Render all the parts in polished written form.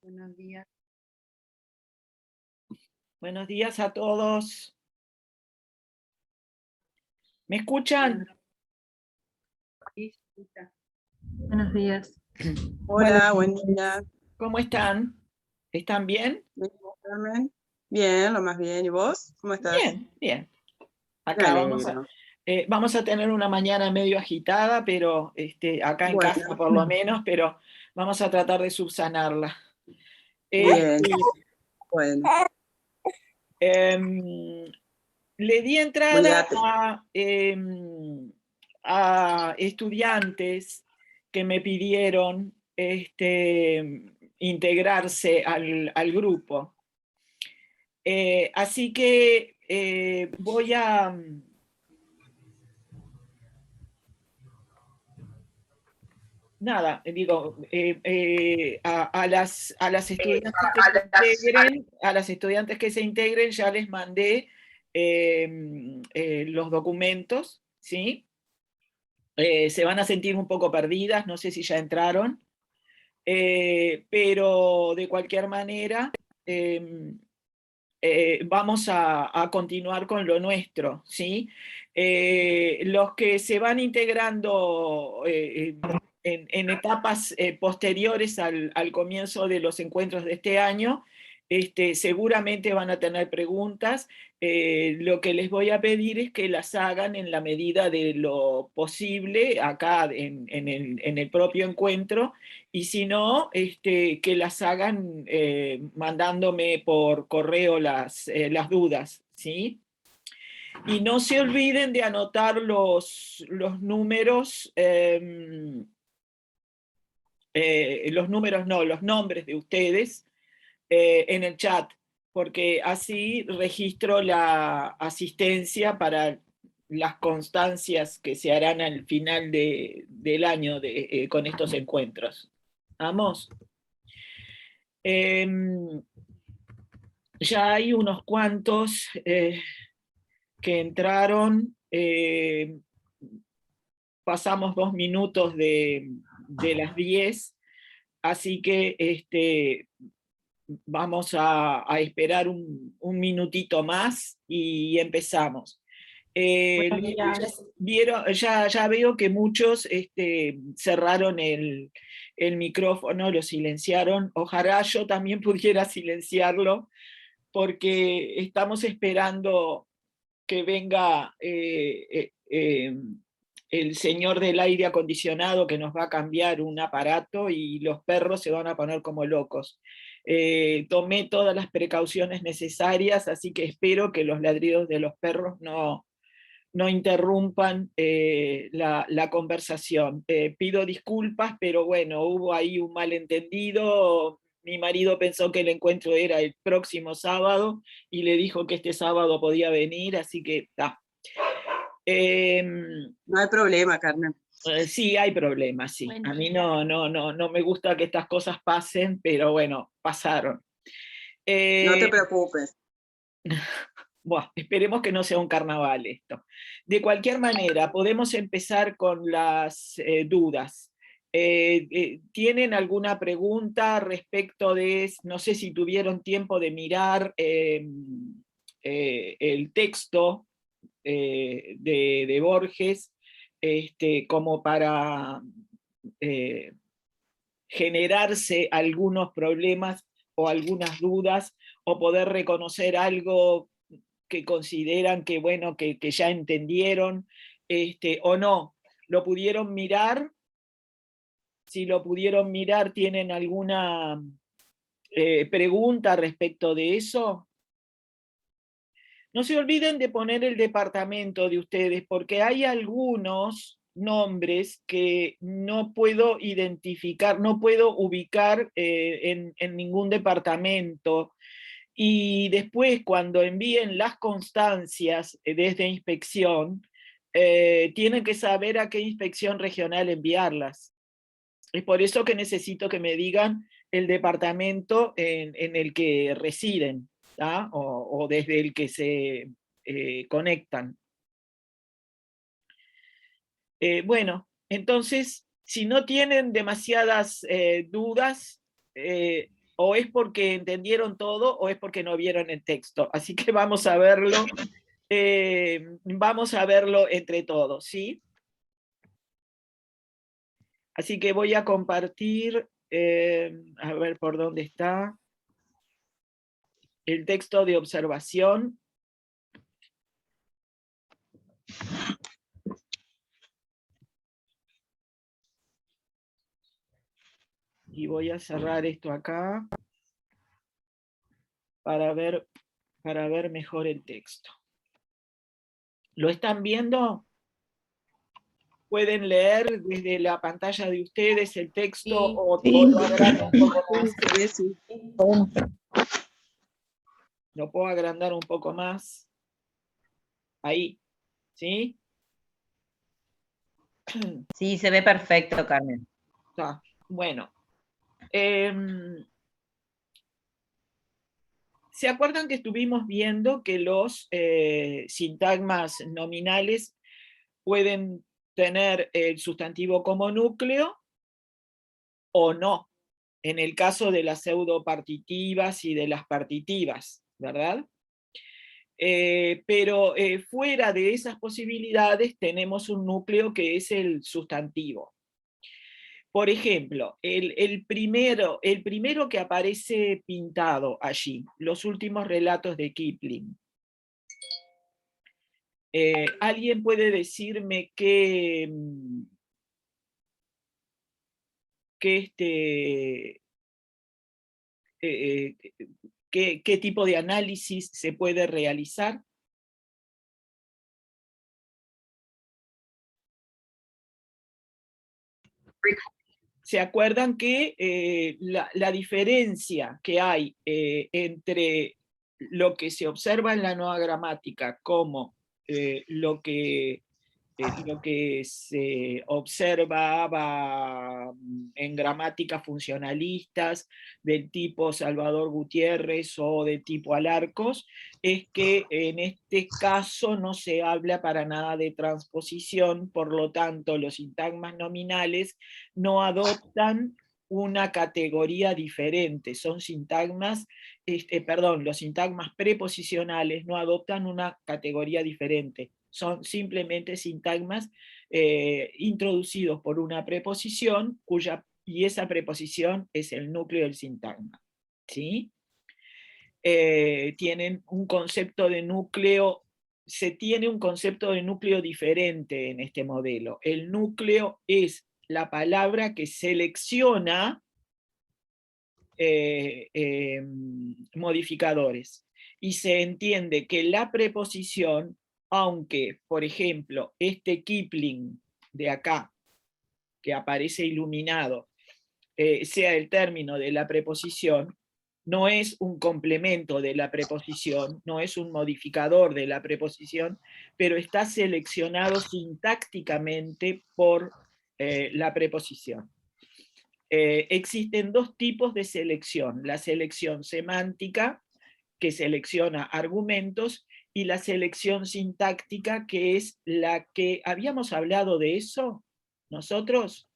Buenos días. Buenos días a todos. ¿Me escuchan? Sí, escucha. Buenos días. Hola, Bueno, buen día. ¿cómo están? ¿Están bien? Bien, ¿vos, Carmen? Bien, lo más bien. ¿Y vos? ¿Cómo estás? Bien, bien. Me Acá alegro. vamos a tener una mañana medio agitada, pero acá en casa Bueno, por lo menos, pero vamos a tratar de subsanarla. bien, Este, bueno. em, Le di entrada Cuídate. a estudiantes que me pidieron integrarse al grupo. Así que voy a... Nada, digo, a las estudiantes que se integren, a las estudiantes que se integren ya les mandé los documentos, ¿sí? Se van a sentir un poco perdidas, no sé si ya entraron, pero de cualquier manera vamos a continuar con lo nuestro, ¿sí? Los que se van integrando en etapas posteriores al comienzo de los encuentros de este año, seguramente van a tener preguntas. Lo que les voy a pedir es que las hagan en la medida de lo posible acá en el propio encuentro, y si no, que las hagan mandándome por correo las dudas, ¿sí? Y no se olviden de anotar los números, los números no, los nombres de ustedes en el chat, porque así registro la asistencia para las constancias que se harán al final del año con estos encuentros. ¿Vamos? Ya hay unos cuantos que entraron. Pasamos 2 minutos de las 10, así que vamos a esperar un minutito más y empezamos. Buenos días. Ya veo que muchos cerraron el micrófono, lo silenciaron. Ojalá yo también pudiera silenciarlo, porque estamos esperando que venga el señor del aire acondicionado, que nos va a cambiar un aparato, y los perros se van a poner como locos. Tomé todas las precauciones necesarias, así que espero que los ladridos de los perros no interrumpan la conversación. Pido disculpas, pero bueno, hubo ahí un malentendido. Mi marido pensó que el encuentro era el próximo sábado y le dijo que este sábado podía venir, así que está. No hay problema, Carmen. Sí, hay problemas, sí. Buen A mí día. no me gusta que estas cosas pasen, pero bueno, pasaron. No te Eh, preocupes. Buah, esperemos que no sea un carnaval esto. De cualquier manera, podemos empezar con las dudas. ¿Tienen alguna pregunta respecto de, no sé si tuvieron tiempo de mirar el texto de Borges, como para eh, generarse algunos problemas o algunas dudas, o poder reconocer algo que consideran que, bueno, que ya entendieron, o no? ¿Lo pudieron mirar? Si lo pudieron mirar, ¿tienen alguna pregunta respecto de eso? No se olviden de poner el departamento de ustedes, porque hay algunos nombres que no puedo identificar, no puedo ubicar en ningún departamento. Y después, cuando envíen las constancias desde inspección, tienen que saber a qué inspección regional enviarlas. Es por eso que necesito que me digan el departamento en el que residen, ¿tá? O desde el que se conectan. Bueno, entonces, si no tienen demasiadas dudas, o es porque entendieron todo o es porque no vieron el texto. Así que vamos a verlo, entre todos, ¿sí? Así que voy a compartir, a ver por dónde está, el texto de observación. Y voy a cerrar esto acá para ver mejor el texto. ¿Lo están viendo? ¿Pueden leer desde la pantalla de ustedes el texto Sí. o Sí. lo agrando un poco más? Se ve, sí. Lo puedo agrandar un poco más. Ahí, ¿sí? Sí, se ve perfecto, Carmen. Está. Bueno. ¿Se acuerdan que estuvimos viendo que los sintagmas nominales pueden tener el sustantivo como núcleo o no? En el caso de las pseudopartitivas y de las partitivas, ¿verdad? Pero fuera de esas posibilidades tenemos un núcleo que es el sustantivo. Por ejemplo, el primero que aparece pintado allí, los últimos relatos de Kipling. ¿Alguien puede decirme qué tipo de análisis se puede realizar? ¿Se acuerdan que la diferencia que hay entre lo que se observa en la nueva gramática como lo que se observaba en gramáticas funcionalistas del tipo Salvador Gutiérrez o de tipo Alarcos, es que en este caso no se habla para nada de transposición, por lo tanto los sintagmas nominales no adoptan una categoría diferente, son sintagmas, los sintagmas preposicionales no adoptan una categoría diferente, son simplemente sintagmas introducidos por una preposición y esa preposición es el núcleo del sintagma, ¿sí? Tienen un concepto de núcleo, se tiene un concepto de núcleo diferente en este modelo. El núcleo es la palabra que selecciona modificadores. Y se entiende que la preposición, aunque, por ejemplo, este Kipling de acá, que aparece iluminado, sea el término de la preposición, no es un complemento de la preposición, no es un modificador de la preposición, pero está seleccionado sintácticamente por la preposición. Existen dos tipos de selección, la selección semántica, que selecciona argumentos, y la selección sintáctica, que es la que habíamos hablado de eso nosotros,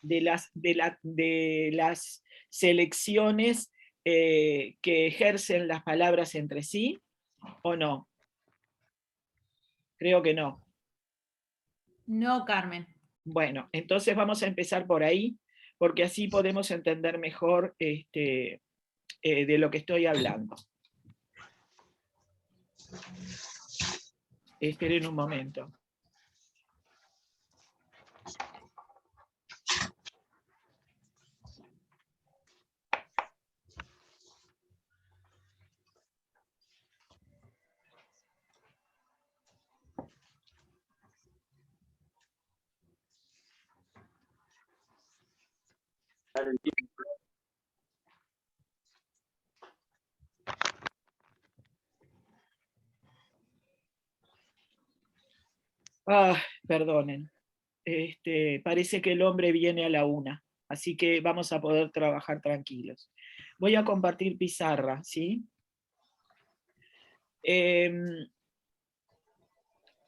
de las selecciones que ejercen las palabras entre sí, ¿o no? Creo que no. No, Carmen. Bueno, entonces vamos a empezar por ahí, porque así podemos entender mejor de lo que estoy hablando. Esperen un momento. Perdonen. Parece que el hombre viene a la una, así que vamos a poder trabajar tranquilos. Voy a compartir pizarra, ¿sí?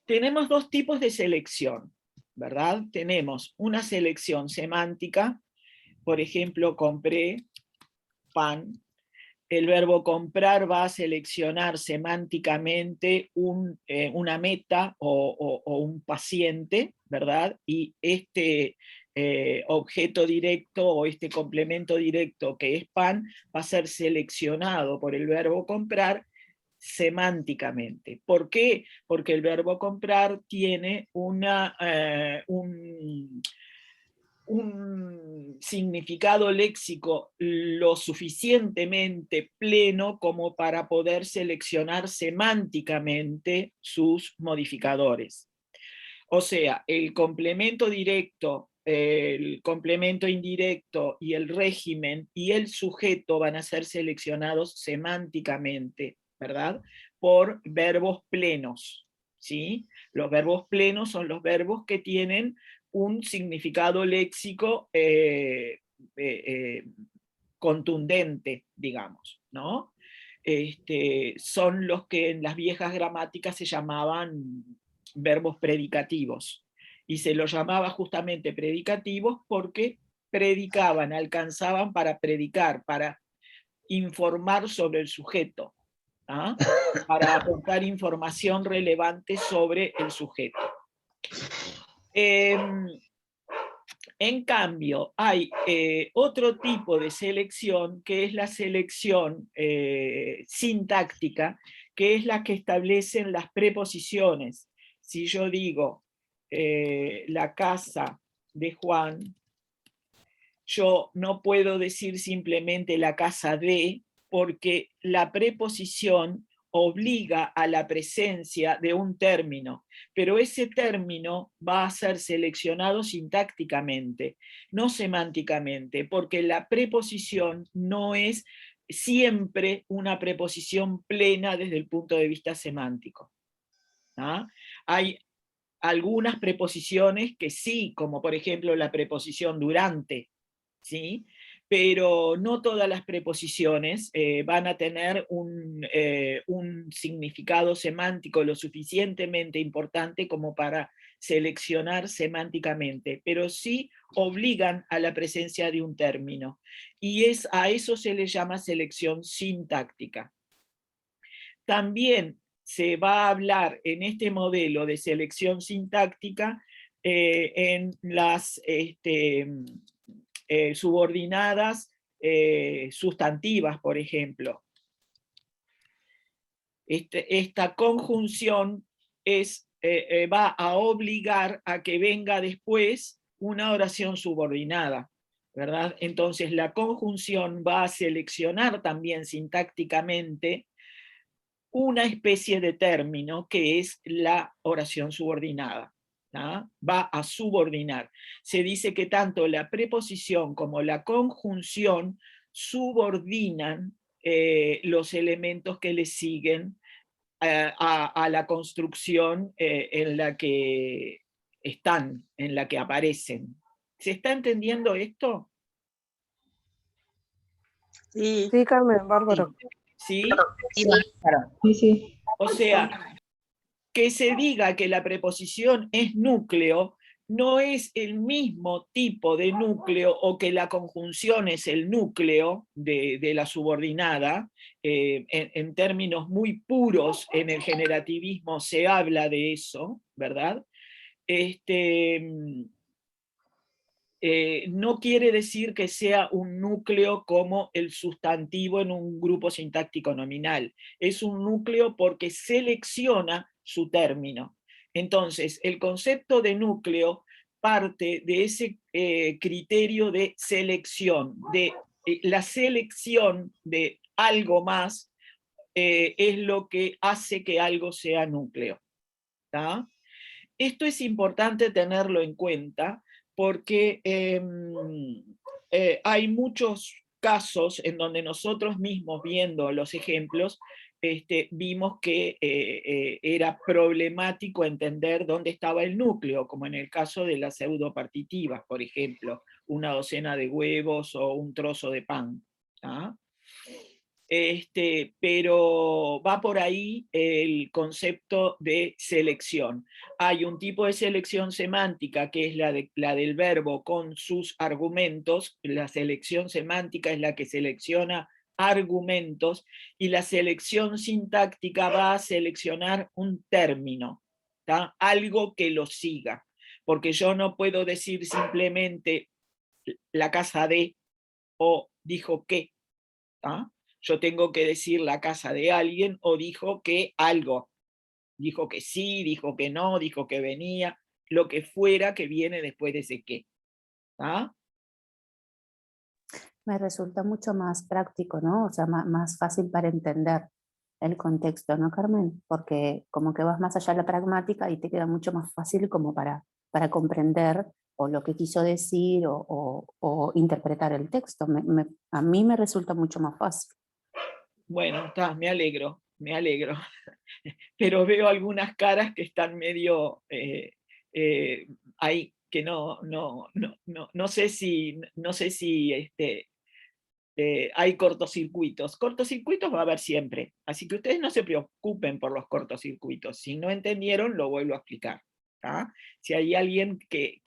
Tenemos dos tipos de selección, ¿verdad? Tenemos una selección semántica, por ejemplo, compré, pan, el verbo comprar va a seleccionar semánticamente una meta o un paciente, ¿verdad? Y este objeto directo o este complemento directo que es pan va a ser seleccionado por el verbo comprar semánticamente. ¿Por qué? Porque el verbo comprar tiene un significado léxico lo suficientemente pleno como para poder seleccionar semánticamente sus modificadores. O sea, el complemento directo, el complemento indirecto y el régimen y el sujeto van a ser seleccionados semánticamente, ¿verdad? Por verbos plenos, ¿sí? Los verbos plenos son los verbos que tienen un significado léxico contundente, digamos, ¿no? Son los que en las viejas gramáticas se llamaban verbos predicativos, y se los llamaba justamente predicativos porque predicaban, alcanzaban para predicar, para informar sobre el sujeto, ¿ah? Para aportar información relevante sobre el sujeto. En cambio, hay otro tipo de selección, que es la selección sintáctica, que es la que establecen las preposiciones. Si yo digo la casa de Juan, yo no puedo decir simplemente la casa de, porque la preposición obliga a la presencia de un término, pero ese término va a ser seleccionado sintácticamente, no semánticamente, porque la preposición no es siempre una preposición plena desde el punto de vista semántico. ¿Ah? Hay algunas preposiciones que sí, como por ejemplo la preposición durante, ¿sí? Pero no todas las preposiciones van a tener un significado semántico lo suficientemente importante como para seleccionar semánticamente, pero sí obligan a la presencia de un término. Y a eso se le llama selección sintáctica. También se va a hablar en este modelo de selección sintáctica en las subordinadas sustantivas, por ejemplo. Esta conjunción va a obligar a que venga después una oración subordinada, ¿verdad? Entonces la conjunción va a seleccionar también sintácticamente una especie de término que es la oración subordinada. ¿Ah? Va a subordinar. Se dice que tanto la preposición como la conjunción subordinan los elementos que le siguen a la construcción en la que están, en la que aparecen. ¿Se está entendiendo esto? Sí, Sí, Carmen, bárbaro. ¿Sí? Sí, claro. Sí, sí. O sea, que se diga que la preposición es núcleo no es el mismo tipo de núcleo, o que la conjunción es el núcleo de la subordinada. En términos muy puros, en el generativismo se habla de eso, ¿verdad? No quiere decir que sea un núcleo como el sustantivo en un grupo sintáctico nominal. Es un núcleo porque selecciona su término. Entonces, el concepto de núcleo parte de ese criterio de selección, de la selección de algo más es lo que hace que algo sea núcleo. ¿Tá? Esto es importante tenerlo en cuenta porque hay muchos casos en donde nosotros mismos, viendo los ejemplos, vimos que era problemático entender dónde estaba el núcleo, como en el caso de las pseudopartitivas, por ejemplo, una docena de huevos o un trozo de pan. ¿Ah? Pero va por ahí el concepto de selección. Hay un tipo de selección semántica que es la del verbo con sus argumentos. La selección semántica es la que selecciona argumentos, y la selección sintáctica va a seleccionar un término, ¿tá? Algo que lo siga, porque yo no puedo decir simplemente la casa de o dijo que, ¿tá? Yo tengo que decir la casa de alguien o dijo que algo, dijo que sí, dijo que no, dijo que venía, lo que fuera que viene después de ese qué, ¿tá? Me resulta mucho más práctico, ¿no? O sea, más fácil para entender el contexto, ¿no, Carmen? Porque como que vas más allá de la pragmática y te queda mucho más fácil como para comprender o lo que quiso decir o interpretar el texto. A mí me resulta mucho más fácil. Bueno, está, me alegro, me alegro. Pero veo algunas caras que están medio ahí, que no sé si, hay cortocircuitos. Cortocircuitos va a haber siempre, así que ustedes no se preocupen por los cortocircuitos. Si no entendieron, lo vuelvo a explicar, ¿tá? Si hay alguien que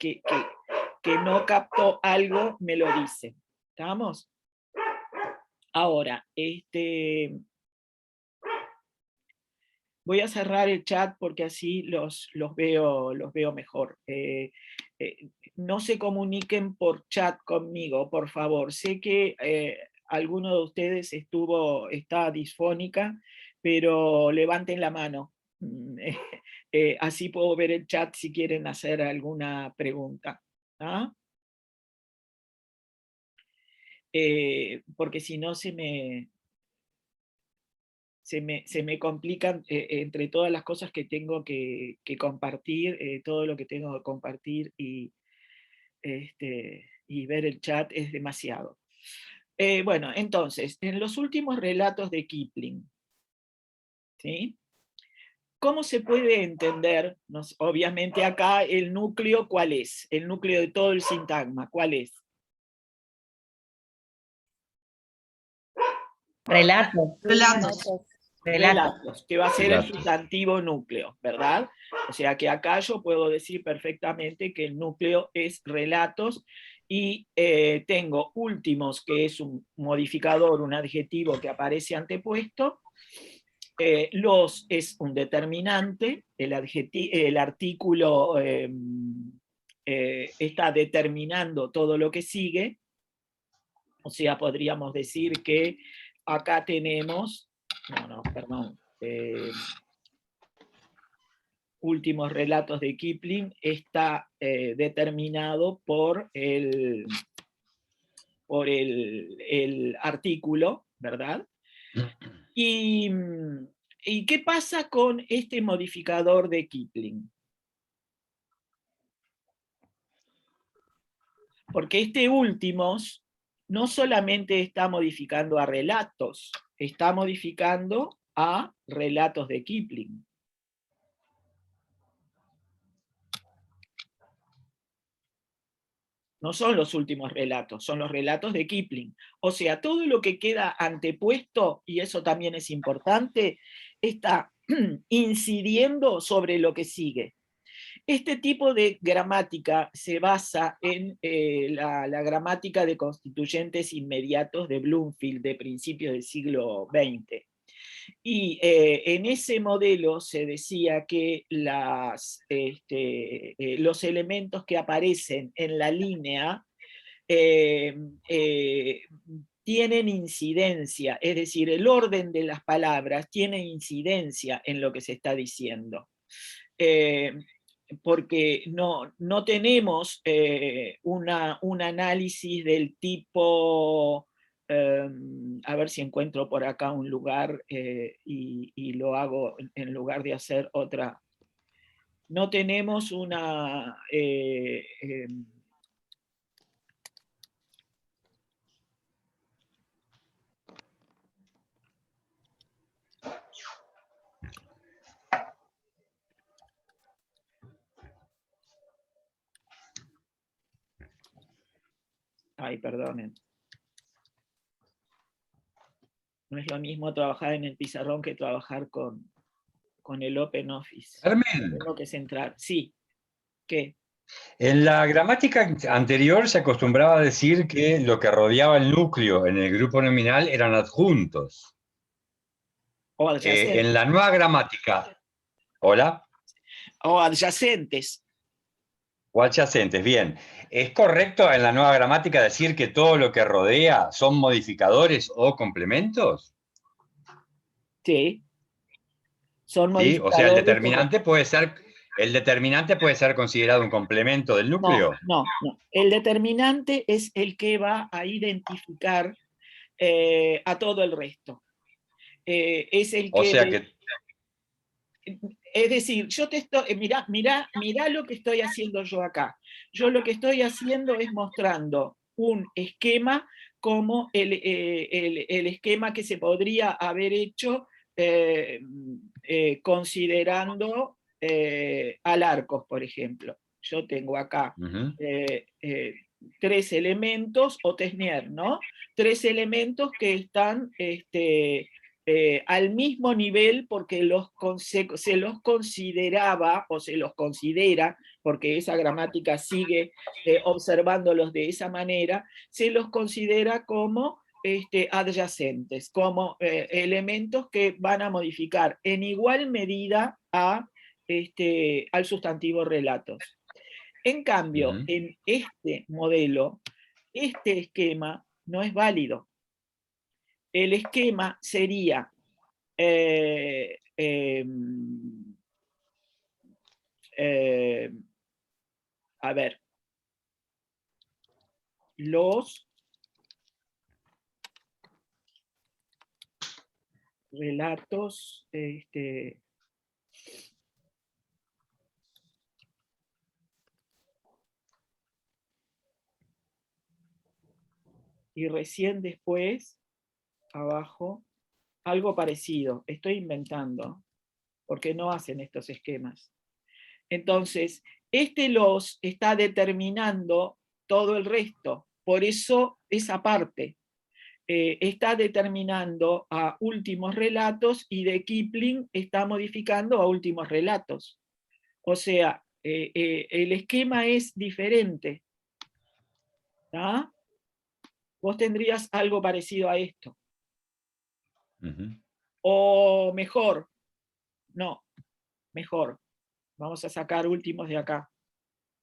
no captó algo, me lo dice. ¿Estamos? Ahora, voy a cerrar el chat porque así los veo mejor. No se comuniquen por chat conmigo, por favor. Sé que alguno de ustedes está disfónica, pero levanten la mano. Así puedo ver el chat si quieren hacer alguna pregunta. ¿Ah? Porque si no se me complican entre todas las cosas que tengo que compartir, todo lo que tengo que compartir y ver el chat es demasiado. Bueno, entonces, en los últimos relatos de Kipling, ¿sí? ¿Cómo se puede entender? Obviamente acá el núcleo, ¿cuál es? El núcleo de todo el sintagma, ¿cuál es? Relato. Relatos. Relatos, que va a ser el Relatos. sustantivo núcleo, ¿verdad? O sea que acá yo puedo decir perfectamente que el núcleo es relatos, y tengo últimos, que es un modificador, un adjetivo que aparece antepuesto. Los es un determinante, el artículo está determinando todo lo que sigue. O sea, podríamos decir que acá tenemos, perdón, últimos relatos de Kipling está determinado por el artículo, ¿verdad? ¿Y qué pasa con este modificador de Kipling? Porque este últimos no solamente está modificando a relatos, está modificando a relatos de Kipling. No son los últimos relatos, son los relatos de Kipling. O sea, todo lo que queda antepuesto, y eso también es importante, está incidiendo sobre lo que sigue. Este tipo de gramática se basa en la gramática de constituyentes inmediatos de Bloomfield de principios del siglo XX. Y en ese modelo se decía que los elementos que aparecen en la línea tienen incidencia, es decir, el orden de las palabras tiene incidencia en lo que se está diciendo. Porque no tenemos un análisis del tipo, a ver si encuentro por acá un lugar y lo hago en lugar de hacer otra. No tenemos una... ay, perdonen. No es lo mismo trabajar en el pizarrón que trabajar con el OpenOffice. Carmen, Tengo que centrar. Sí. ¿Qué? en la gramática anterior se acostumbraba a decir que lo que rodeaba el núcleo en el grupo nominal eran adjuntos. O adyacentes. En la nueva gramática, ¿hola? O adyacentes. O adyacentes, bien. ¿Es correcto en la nueva gramática decir que todo lo que rodea son modificadores o complementos? Sí. Son ¿Sí? modificadores. O sea, el determinante puede ser considerado un complemento del núcleo. No. El determinante es el que va a identificar a todo el resto. Es el que... O sea que... Es decir, yo te estoy, mirá lo que estoy haciendo yo acá. Yo lo que estoy haciendo es mostrando un esquema como el esquema que se podría haber hecho considerando Alarcos, por ejemplo. Yo tengo acá tres elementos, o Tesnier, ¿no? Tres elementos que están al mismo nivel porque se los consideraba o se los considera, porque esa gramática sigue observándolos de esa manera, se los considera como adyacentes, como elementos que van a modificar en igual medida al sustantivo relatos. En cambio, en este modelo, este esquema no es válido. El esquema sería a ver, los relatos y recién después, abajo, algo parecido. Estoy inventando, porque no hacen estos esquemas. Entonces, los está determinando todo el resto. Por eso, esa parte está determinando a últimos relatos y de Kipling está modificando a últimos relatos. O sea, el esquema es diferente. ¿Tá? Vos tendrías algo parecido a esto. O mejor, no, mejor. Vamos a sacar últimos de acá.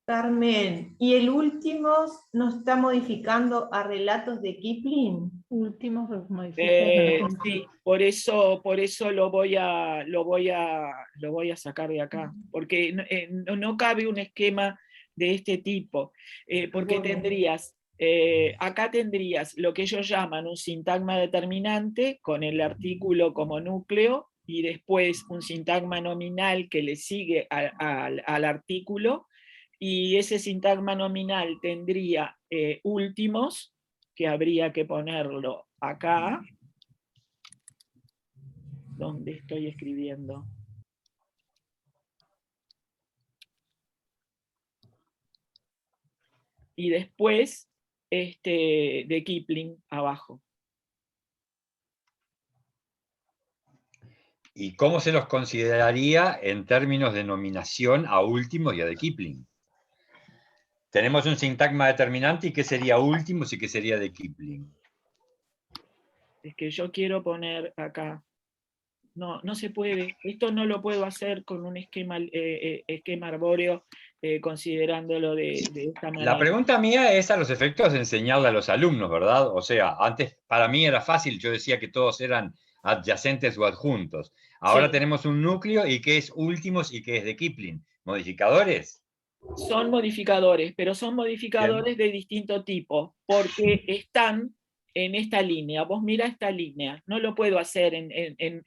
Carmen, ¿y el últimos no está modificando a relatos de Kipling? Últimos modificados. Sí, por eso lo voy a sacar de acá, porque no cabe un esquema de este tipo, porque acá tendrías lo que ellos llaman un sintagma determinante con el artículo como núcleo y después un sintagma nominal que le sigue al artículo, y ese sintagma nominal tendría últimos, que habría que ponerlo acá, donde estoy escribiendo. Y después de Kipling abajo. ¿Y cómo se los consideraría en términos de nominación a últimos y a de Kipling? Tenemos un sintagma determinante, ¿y qué sería últimos y qué sería de Kipling? Es que yo quiero poner acá. No se puede. Esto no lo puedo hacer con un esquema arbóreo considerándolo de esta manera. La pregunta mía es a los efectos de enseñarle a los alumnos, ¿verdad? O sea, antes para mí era fácil, yo decía que todos eran adyacentes o adjuntos. Ahora Sí. tenemos un núcleo, ¿y qué es últimos y qué es de Kipling? ¿Modificadores? Son modificadores, pero son modificadores de distinto tipo, porque están en esta línea. Vos mira esta línea, no lo puedo hacer en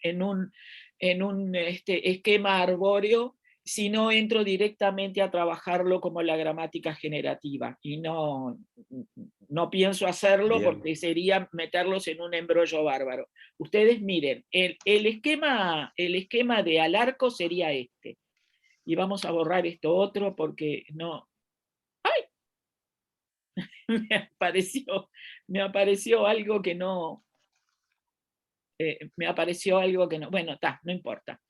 un esquema arbóreo si no entro directamente a trabajarlo como la gramática generativa, y no pienso hacerlo. Bien. Porque sería meterlos en un embrollo bárbaro. Ustedes miren, el esquema de Alarco sería este. Y vamos a borrar esto otro porque no... ¡Ay! me apareció algo que no... me apareció algo que no, bueno, está, no importa.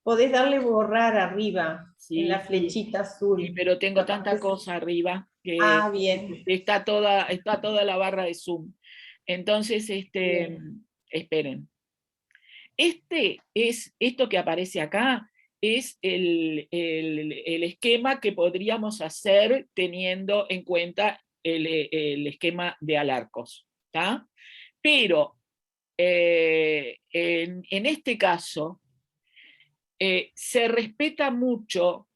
Podés darle borrar arriba, Sí, en la sí. flechita azul. Sí, pero tengo Capaz tanta que- cosa arriba que Ah, bien. está toda la barra de Zoom. Entonces, Bien. esperen. Esto que aparece acá es el esquema que podríamos hacer teniendo en cuenta el esquema de Alarcos, ¿tá? Pero en este caso se respeta mucho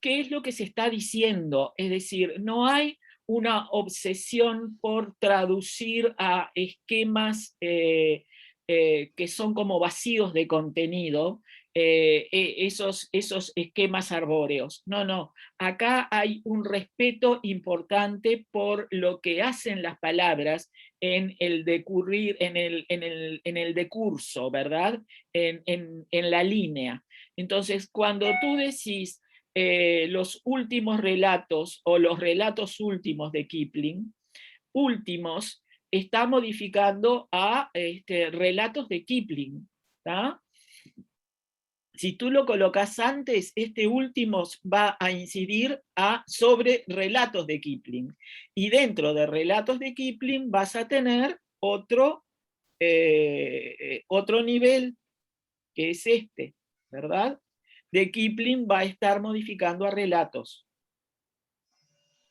qué es lo que se está diciendo, es decir, no hay una obsesión por traducir a esquemas que son como vacíos de contenido, esos esquemas arbóreos. No, no, acá hay un respeto importante por lo que hacen las palabras en el decurrir, en el decurso, ¿verdad? En la línea. Entonces, cuando tú decís los últimos relatos o los relatos últimos de Kipling, últimos, está modificando a relatos de Kipling, ¿tá? Si tú lo colocas antes, este último va a incidir sobre relatos de Kipling. Y dentro de relatos de Kipling vas a tener otro nivel, que es este, ¿verdad? De Kipling va a estar modificando a relatos.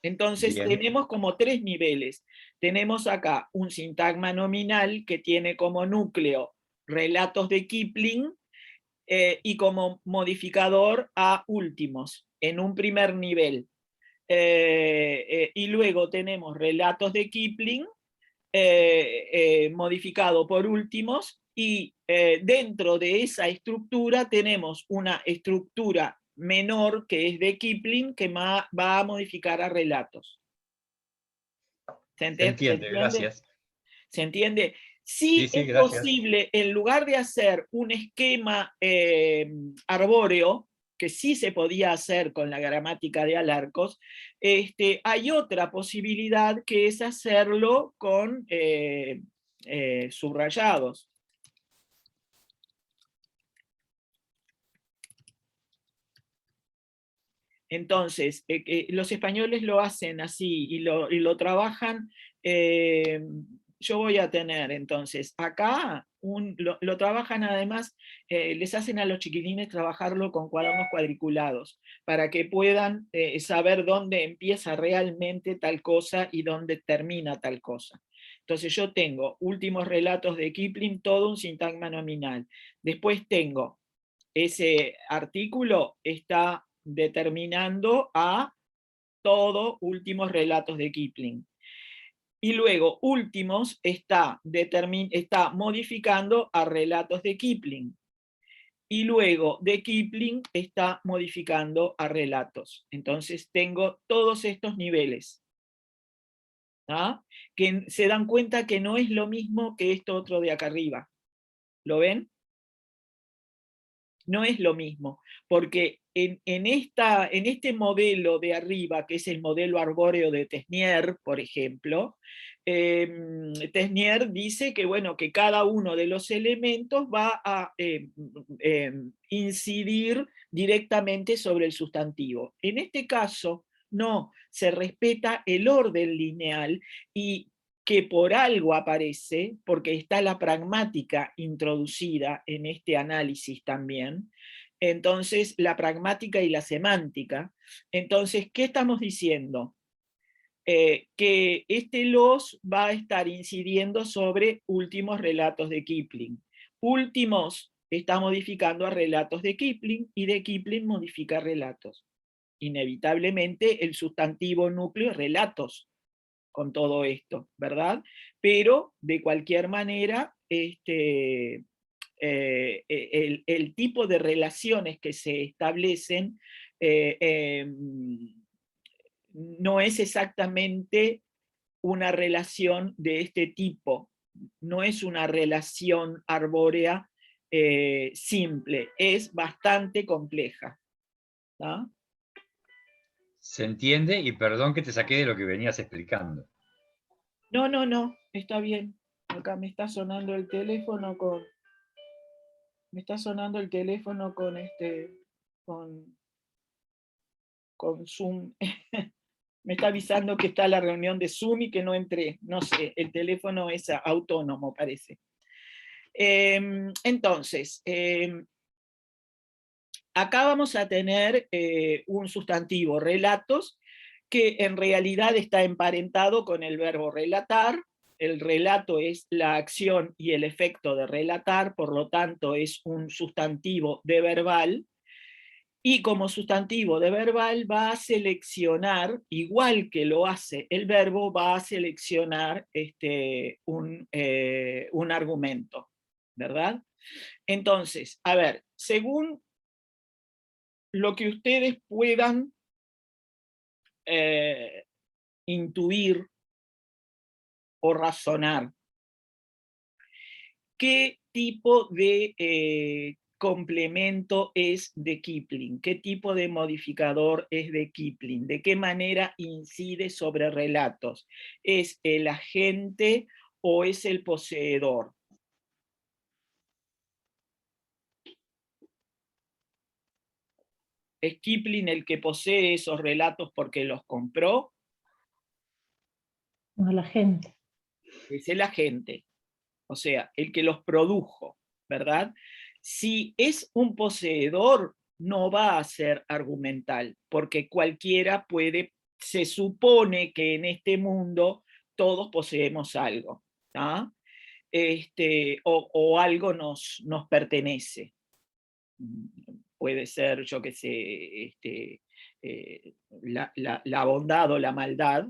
Entonces Bien. tenemos como 3 niveles. Tenemos acá un sintagma nominal que tiene como núcleo relatos de Kipling y como modificador a últimos, en un primer nivel. Y luego tenemos relatos de Kipling modificado por últimos, y dentro de esa estructura tenemos una estructura menor que es de Kipling que va a modificar a relatos. ¿Se entiende? Gracias. ¿Se entiende? Sí, Sí, es gracias. posible, en lugar de hacer un esquema arbóreo, que sí se podía hacer con la gramática de Alarcos, hay otra posibilidad que es hacerlo con subrayados. Entonces, los españoles lo hacen así y lo trabajan. Yo voy a tener, entonces, acá lo trabajan además, les hacen a los chiquilines trabajarlo con cuadernos cuadriculados, para que puedan saber dónde empieza realmente tal cosa y dónde termina tal cosa. Entonces yo tengo últimos relatos de Kipling, todo un sintagma nominal. Después tengo ese artículo, está determinando a todo últimos relatos de Kipling. Y luego últimos está modificando a relatos de Kipling. Y luego de Kipling está modificando a relatos. Entonces tengo todos estos niveles. ¿Ah? Que se dan cuenta que no es lo mismo que esto otro de acá arriba. ¿Lo ven? No es lo mismo, porque en este modelo de arriba, que es el modelo arbóreo de Tesnier, por ejemplo, Tesnier dice que, bueno, que cada uno de los elementos va a incidir directamente sobre el sustantivo. En este caso, no, se respeta el orden lineal y que por algo aparece, porque está la pragmática introducida en este análisis también, entonces la pragmática y la semántica. Entonces, ¿qué estamos diciendo? Que este los va a estar incidiendo sobre últimos relatos de Kipling. Últimos está modificando a relatos de Kipling y de Kipling modifica relatos. Inevitablemente el sustantivo núcleo es relatos, con todo esto, ¿verdad? Pero de cualquier manera, el tipo de relaciones que se establecen no es exactamente una relación de este tipo, no es una relación arbórea simple, es bastante compleja. ¿No? Se entiende, y perdón que te saqué de lo que venías explicando. No, está bien. Acá me está sonando el teléfono con... Me está sonando el teléfono con Zoom. Me está avisando que está la reunión de Zoom y que no entré. No sé, el teléfono es autónomo, parece. Entonces, acá vamos a tener un sustantivo, relatos, que en realidad está emparentado con el verbo relatar. El relato es la acción y el efecto de relatar, por lo tanto es un sustantivo de verbal, y como sustantivo de verbal va a seleccionar, igual que lo hace el verbo, va a seleccionar un argumento, ¿verdad? Entonces, a ver, según lo que ustedes puedan intuir o razonar, ¿qué tipo de complemento es de Kipling? ¿Qué tipo de modificador es de Kipling? ¿De qué manera incide sobre relatos? ¿Es el agente o es el poseedor? ¿Es Kipling el que posee esos relatos porque los compró? No, la gente. Es el agente, o sea, el que los produjo, ¿verdad? Si es un poseedor, no va a ser argumental, porque cualquiera puede, se supone que en este mundo todos poseemos algo, ¿tá? O algo nos pertenece. Puede ser, yo qué sé, la bondad o la maldad,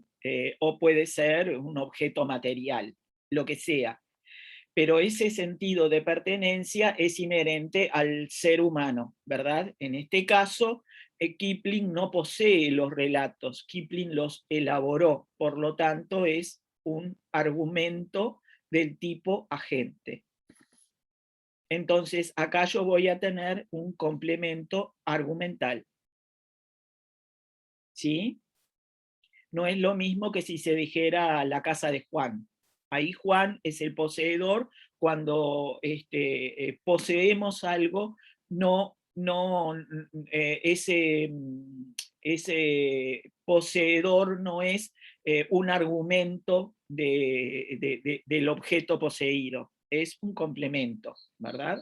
o puede ser un objeto material, lo que sea. Pero ese sentido de pertenencia es inherente al ser humano, ¿verdad? En este caso, Kipling no posee los relatos, Kipling los elaboró, por lo tanto es un argumento del tipo agente. Entonces, acá yo voy a tener un complemento argumental. ¿Sí? No es lo mismo que si se dijera la casa de Juan. Ahí Juan es el poseedor. Cuando poseemos algo, ese poseedor no es un argumento del objeto poseído, es un complemento, ¿verdad?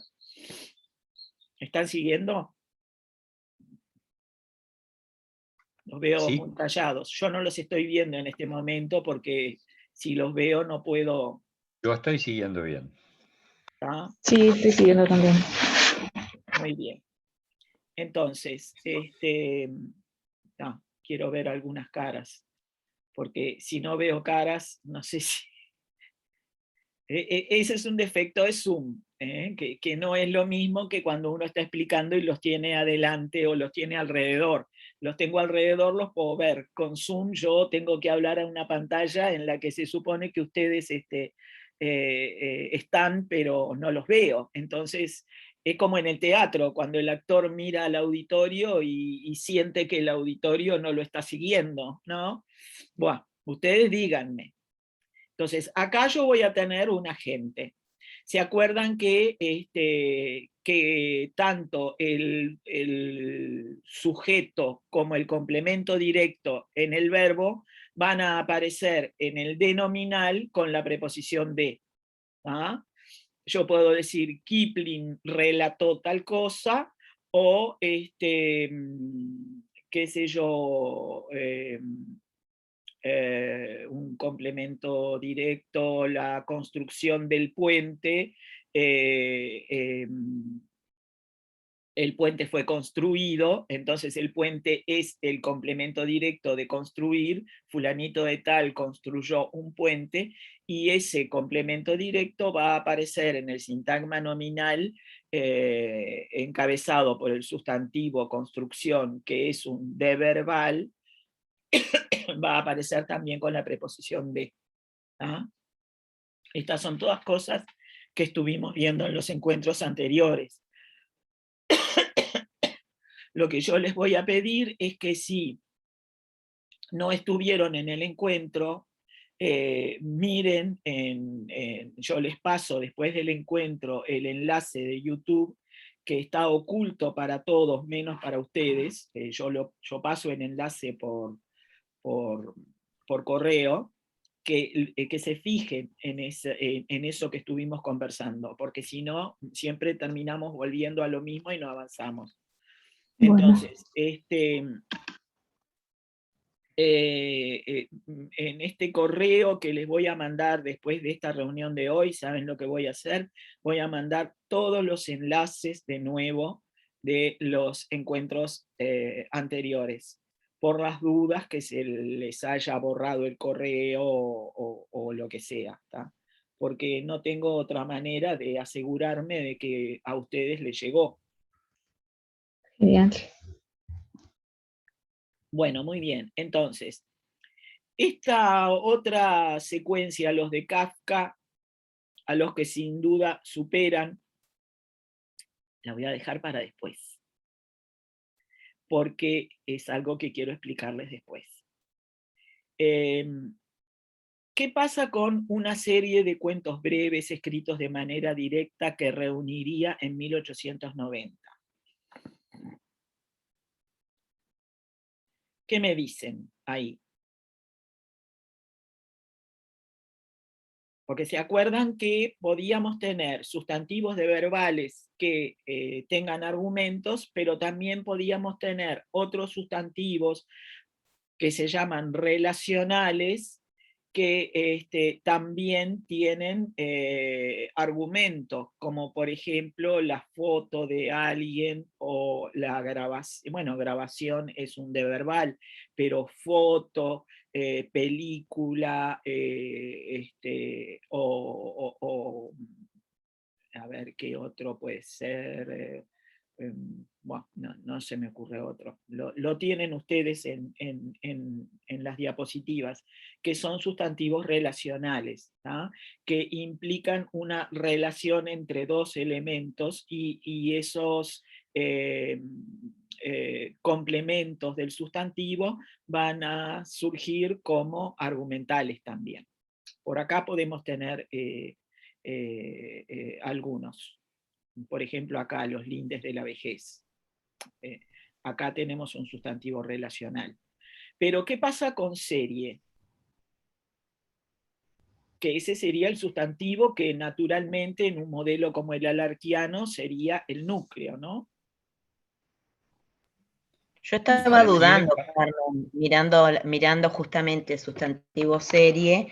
¿Están siguiendo? Los veo Sí. muy callados. Yo no los estoy viendo en este momento porque si los veo no puedo. Yo estoy siguiendo bien. ¿Tá? Sí, estoy siguiendo también. Muy bien. Entonces, quiero ver algunas caras, porque si no veo caras, no sé si... Ese es un defecto de Zoom, que no es lo mismo que cuando uno está explicando y los tiene adelante o los tiene alrededor. Los tengo alrededor, los puedo ver. Con Zoom yo tengo que hablar a una pantalla en la que se supone que ustedes están, pero no los veo. Entonces, es como en el teatro, cuando el actor mira al auditorio y siente que el auditorio no lo está siguiendo, ¿no? Bueno, ustedes díganme. Entonces, acá yo voy a tener un agente. ¿Se acuerdan que tanto el sujeto como el complemento directo en el verbo van a aparecer en el de nominal con la preposición de? ¿Ah? Yo puedo decir Kipling relató tal cosa, o qué sé yo, un complemento directo, la construcción del puente, el puente fue construido, entonces el puente es el complemento directo de construir, fulanito de tal construyó un puente, y ese complemento directo va a aparecer en el sintagma nominal encabezado por el sustantivo construcción, que es un de verbal, va a aparecer también con la preposición de. ¿Ah? Estas son todas cosas que estuvimos viendo en los encuentros anteriores. Lo que yo les voy a pedir es que si no estuvieron en el encuentro, miren, yo les paso después del encuentro el enlace de YouTube, que está oculto para todos, menos para ustedes. Yo paso el enlace por correo, que se fijen en eso que estuvimos conversando, porque si no, siempre terminamos volviendo a lo mismo y no avanzamos. Entonces, en este correo que les voy a mandar después de esta reunión de hoy, ¿saben lo que voy a hacer? Voy a mandar todos los enlaces de nuevo de los encuentros anteriores, por las dudas que se les haya borrado el correo o lo que sea, ¿tá? Porque no tengo otra manera de asegurarme de que a ustedes les llegó. Genial. Bueno, muy bien. Entonces, esta otra secuencia, los de Kafka, a los que sin duda superan, la voy a dejar para después, porque es algo que quiero explicarles después. ¿Qué pasa con una serie de cuentos breves escritos de manera directa que reuniría en 1890? ¿Qué me dicen ahí? Porque se acuerdan que podíamos tener sustantivos de verbales que tengan argumentos, pero también podíamos tener otros sustantivos que se llaman relacionales, que también tienen argumentos, como por ejemplo la foto de alguien o la grabación. Bueno, grabación es un de verbal, pero foto, película, a ver qué otro puede ser. Bueno, no se me ocurre otro. Lo tienen ustedes en las diapositivas, que son sustantivos relacionales, ¿tá? Que implican una relación entre dos elementos y esos complementos del sustantivo van a surgir como argumentales también. Por acá podemos tener algunos. Por ejemplo, acá los lindes de la vejez. Acá tenemos un sustantivo relacional. Pero, ¿qué pasa con serie? Que ese sería el sustantivo que naturalmente en un modelo como el alarquiano sería el núcleo, ¿no? Yo estaba dudando, Carmen, mirando justamente el sustantivo serie,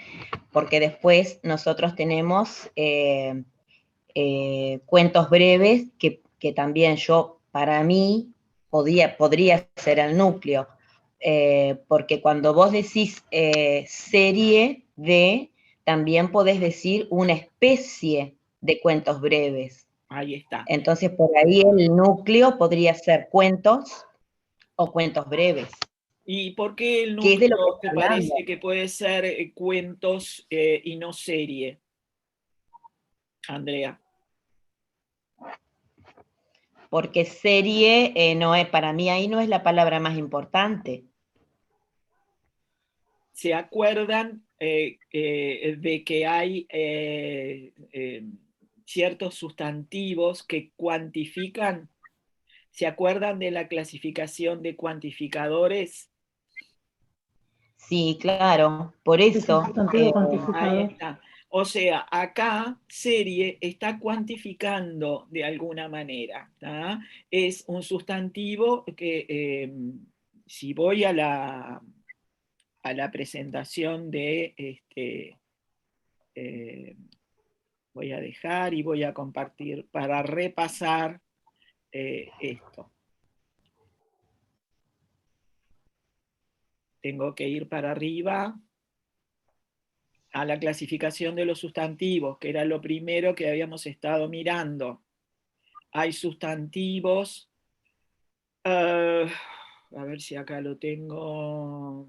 porque después nosotros tenemos cuentos breves que también para mí, podría ser el núcleo, porque cuando vos decís serie de, también podés decir una especie de cuentos breves. Ahí está. Entonces, por ahí el núcleo podría ser cuentos o cuentos breves. ¿Y por qué el ¿Qué es de lo núcleo que te parece que puede ser cuentos y no serie, Andrea? Porque serie no es, para mí ahí no es la palabra más importante. ¿Se acuerdan de que hay ciertos sustantivos que cuantifican? ¿Se acuerdan de la clasificación de cuantificadores? Sí, claro, por eso. Ahí está. O sea, acá serie está cuantificando de alguna manera, ¿tá? Es un sustantivo que si voy a la presentación de voy a dejar y voy a compartir para repasar esto. Tengo que ir para arriba a la clasificación de los sustantivos, que era lo primero que habíamos estado mirando. Hay sustantivos, a ver si acá lo tengo,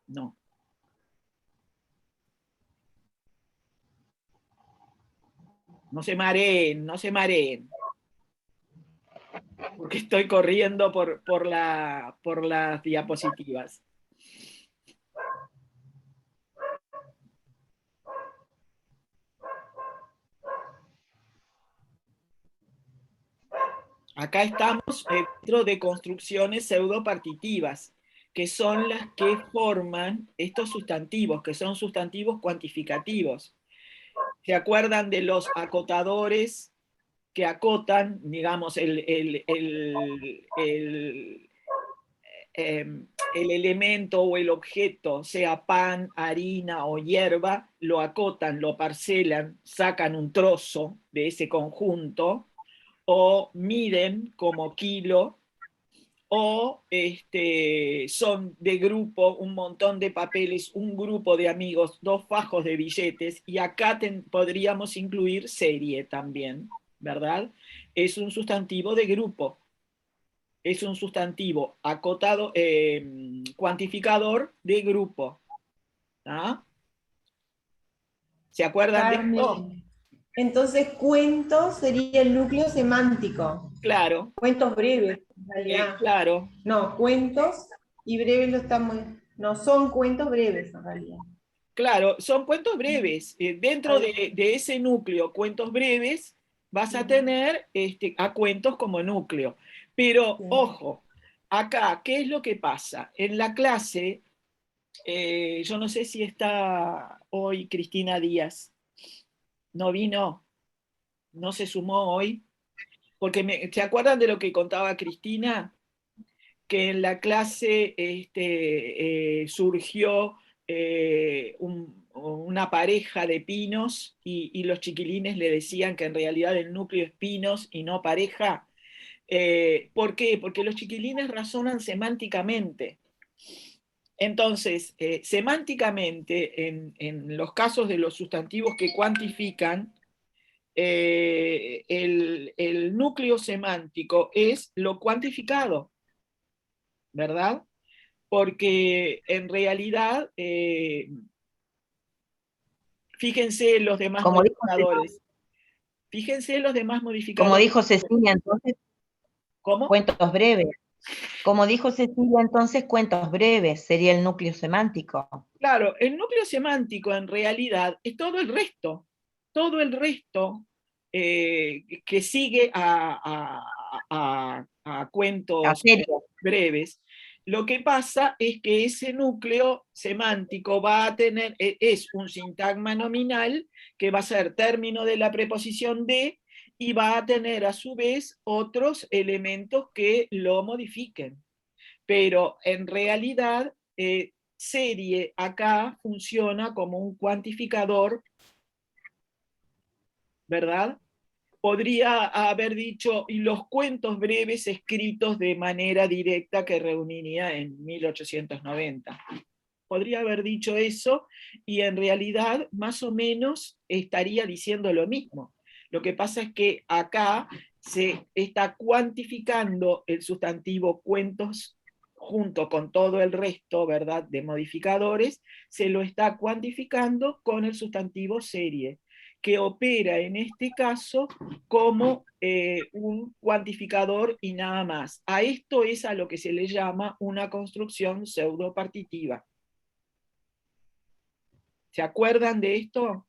no. No se mareen, no se mareen, porque estoy corriendo por las diapositivas. Acá estamos dentro de construcciones pseudopartitivas, que son las que forman estos sustantivos, que son sustantivos cuantificativos. ¿Se acuerdan de los acotadores que acotan, digamos, el elemento o el objeto, sea pan, harina o hierba, lo acotan, lo parcelan, sacan un trozo de ese conjunto, o miden como kilo, o son de grupo, un montón de papeles, un grupo de amigos, 2 fajos de billetes, y acá podríamos incluir serie también, ¿verdad? Es un sustantivo de grupo, es un sustantivo acotado, cuantificador de grupo. ¿Ah? ¿Se acuerdan de esto? Carmen. Entonces, cuentos sería el núcleo semántico. Claro, Cuentos breves, en realidad. claro. No, cuentos y breves lo estamos. No son cuentos breves, en realidad. Claro, son cuentos breves. Dentro de ese núcleo, cuentos breves, vas a tener a cuentos como núcleo. Pero, ojo, acá, ¿qué es lo que pasa? En la clase, yo no sé si está hoy Cristina Díaz. No vino, no se sumó hoy. Porque ¿se acuerdan de lo que contaba Cristina? Que en la clase surgió una pareja de pinos y los chiquilines le decían que en realidad el núcleo es pinos y no pareja. ¿Por qué? Porque los chiquilines razonan semánticamente. Entonces, semánticamente, en los casos de los sustantivos que cuantifican, el núcleo semántico es lo cuantificado, ¿verdad? Porque en realidad, fíjense los demás Como dijo, modificadores. Fíjense los demás como modificadores. dijo Cecilia, entonces, ¿Cómo? cuentos breves. Como dijo Cecilia, entonces, cuentos breves sería el núcleo semántico. Claro, el núcleo semántico en realidad es todo el resto que sigue a cuentos breves. Lo que pasa es que ese núcleo semántico va a tener, es un sintagma nominal que va a ser término de la preposición de y va a tener a su vez otros elementos que lo modifiquen. Pero en realidad, serie acá funciona como un cuantificador, ¿verdad? Podría haber dicho, y los cuentos breves escritos de manera directa que reuniría en 1890. Podría haber dicho eso, y en realidad más o menos estaría diciendo lo mismo. Lo que pasa es que acá se está cuantificando el sustantivo cuentos junto con todo el resto, ¿verdad?, de modificadores, se lo está cuantificando con el sustantivo serie, que opera en este caso como un cuantificador y nada más. A esto es a lo que se le llama una construcción pseudopartitiva. ¿Se acuerdan de esto?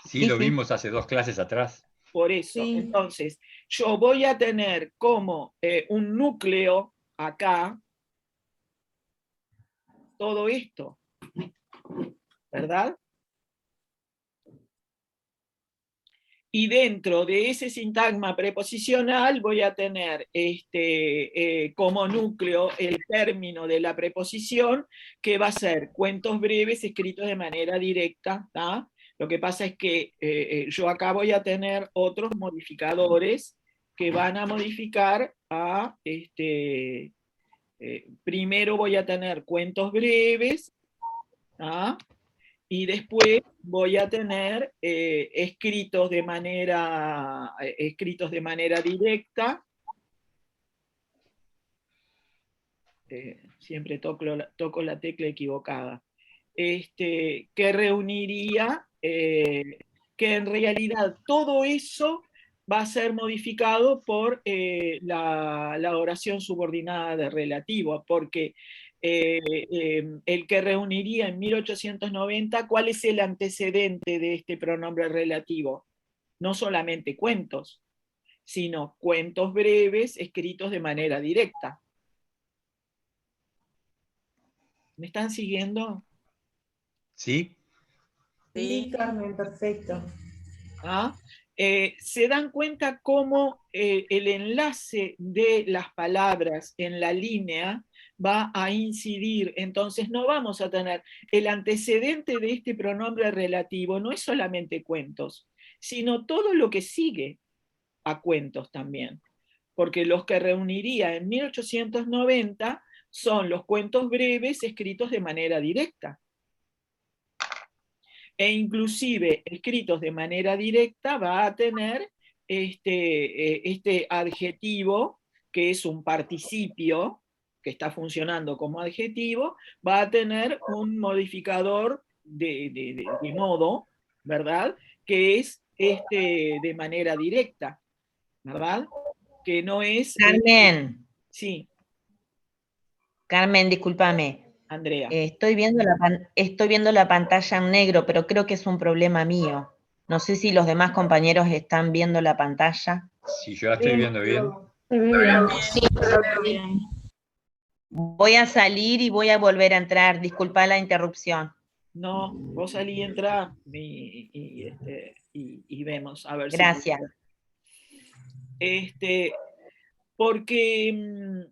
Sí, lo vimos hace 2 clases atrás. Por eso, Sí. entonces, yo voy a tener como un núcleo acá todo esto, ¿verdad? Y dentro de ese sintagma preposicional voy a tener como núcleo el término de la preposición, que va a ser cuentos breves escritos de manera directa, ¿tá? Lo que pasa es que yo acá voy a tener otros modificadores que van a modificar a, primero voy a tener cuentos breves, ¿tá? Y después voy a tener escritos de manera directa. Siempre toco la tecla equivocada. Que reuniría, que en realidad todo eso va a ser modificado por la oración subordinada de relativo, porque el que reuniría en 1890, ¿cuál es el antecedente de este pronombre relativo? No solamente cuentos. sino cuentos breves escritos de manera directa. ¿Me están siguiendo? ¿Sí? Sí, Carmen, perfecto. ¿Ah? Se dan cuenta cómo el enlace de las palabras en la línea va a incidir. Entonces no vamos a tener el antecedente de este pronombre relativo, no es solamente cuentos, sino todo lo que sigue a cuentos también. Porque los que reuniría en 1890 son los cuentos breves escritos de manera directa. E inclusive escritos de manera directa va a tener este adjetivo, que es un participio, que está funcionando como adjetivo, va a tener un modificador de modo, ¿verdad? Que es de manera directa, ¿verdad? Que no es... Carmen, sí, Carmen, discúlpame. Andrea. Estoy viendo la pantalla en negro, pero creo que es un problema mío. No sé si los demás compañeros están viendo la pantalla. Sí, yo la estoy viendo bien. Se ve bien. Sí, lo veo bien. Voy a salir y voy a volver a entrar. Disculpa la interrupción. No, vos salí y entrá y vemos a ver Gracias. si... porque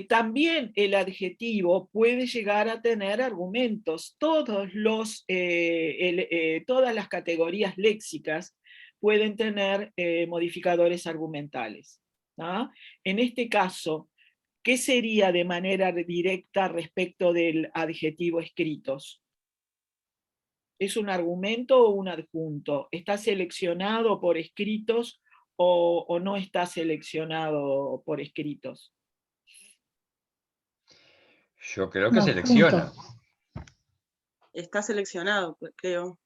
también el adjetivo puede llegar a tener argumentos. Todas las categorías léxicas pueden tener modificadores argumentales, ¿no? En este caso, ¿qué sería de manera directa respecto del adjetivo escritos? ¿Es un argumento o un adjunto? ¿Está seleccionado por escritos o no está seleccionado por escritos? Yo creo que No, selecciona. Está seleccionado, creo.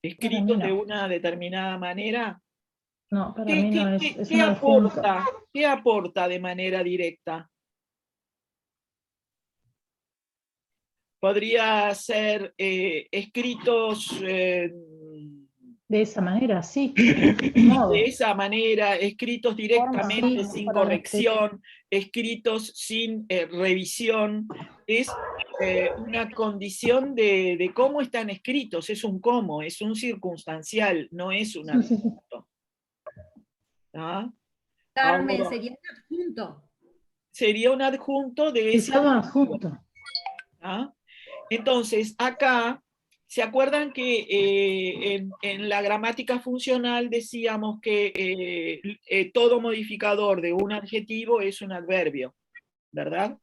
¿Escritos no. de una determinada manera? No, para mí no es ¿Qué un adjunto. aporta? ¿Qué aporta de manera directa? Podría ser escritos De esa manera, sí. de esa manera, escritos directamente sí, sin forma corrección, escritos sin revisión. Es una condición de cómo están escritos, es un cómo, es un circunstancial, no es un Sí, sí, sí. adjunto. ¿Ah? Carmen, Ahora, sería un adjunto. sería un adjunto de ese Quizá un adjetivo. adjunto. ¿Ah? Entonces, acá, ¿se acuerdan que en la gramática funcional decíamos que todo modificador de un adjetivo es un adverbio, ¿verdad?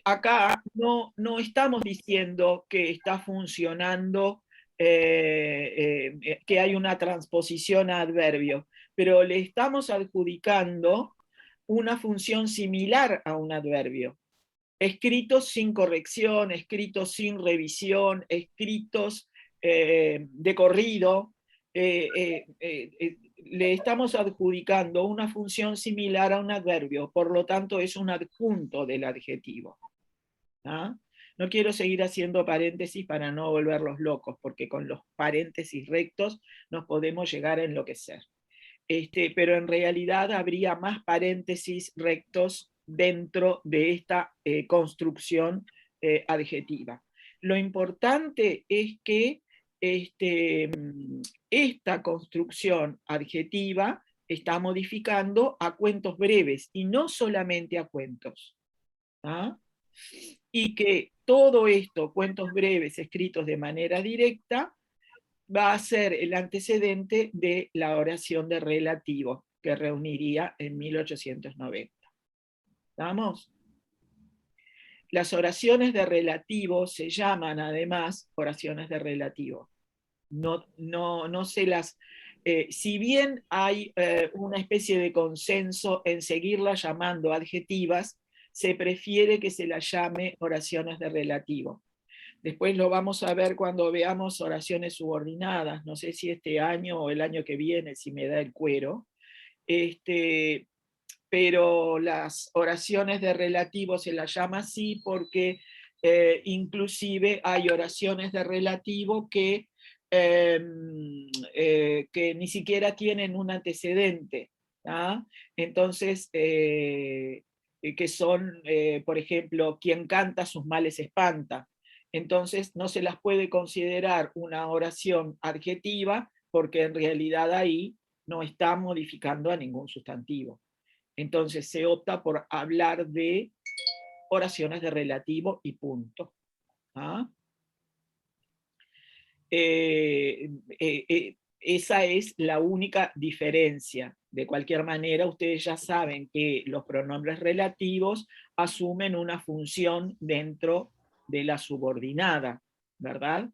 Acá no estamos diciendo que está funcionando, que hay una transposición a adverbio, pero le estamos adjudicando una función similar a un adverbio. Escritos sin corrección, escritos sin revisión, escritos de corrido, le estamos adjudicando una función similar a un adverbio, por lo tanto es un adjunto del adjetivo. ¿Ah? No quiero seguir haciendo paréntesis para no volverlos locos, porque con los paréntesis rectos nos podemos llegar a enloquecer. Pero en realidad habría más paréntesis rectos dentro de esta construcción adjetiva. Lo importante es que esta construcción adjetiva está modificando a cuentos breves y no solamente a cuentos. ¿Ah? Y que todo esto, cuentos breves escritos de manera directa, va a ser el antecedente de la oración de relativo, que reuniría en 1890. ¿Estamos? Las oraciones de relativo se llaman además oraciones de relativo. No se las... si bien hay una especie de consenso en seguirlas llamando adjetivas, se prefiere que se las llame oraciones de relativo. Después lo vamos a ver cuando veamos oraciones subordinadas, no sé si este año o el año que viene, si me da el cuero, pero las oraciones de relativo se las llama así porque inclusive hay oraciones de relativo que que ni siquiera tienen un antecedente. ¿Ah? Entonces, que son, por ejemplo, quien canta sus males espanta. Entonces, no se las puede considerar una oración adjetiva porque en realidad ahí no está modificando a ningún sustantivo. Entonces, se opta por hablar de oraciones de relativo y punto. ¿Ah? Esa es la única diferencia. De cualquier manera, ustedes ya saben que los pronombres relativos asumen una función dentro de la subordinada, ¿verdad?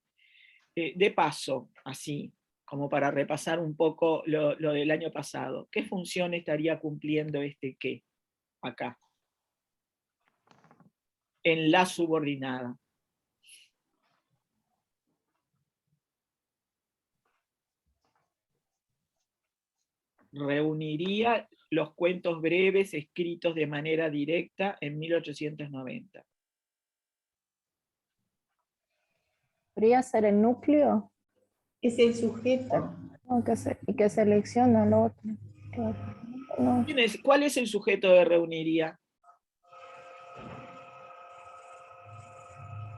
De paso, así, como para repasar un poco lo del año pasado, ¿qué función estaría cumpliendo este qué acá? En la subordinada. Reuniría los cuentos breves escritos de manera directa en 1890. ¿Podría ser el núcleo? Es el sujeto. No, y que selecciona lo otro. No. ¿Cuál es el sujeto de reuniría?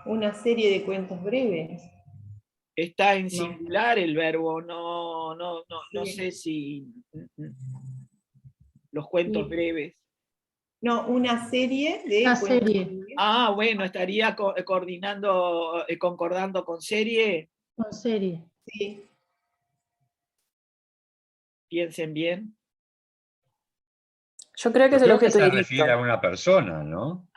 Una serie de cuentos breves. Está en No. singular el verbo, no Sí. sé si los cuentos Sí. breves. No, una serie de Una cuentos serie. breves. Ah, bueno, estaría concordando con serie. Con serie. Sí. Piensen bien. Yo creo que Yo es el creo que objeto se directo. refiere a una persona, ¿no?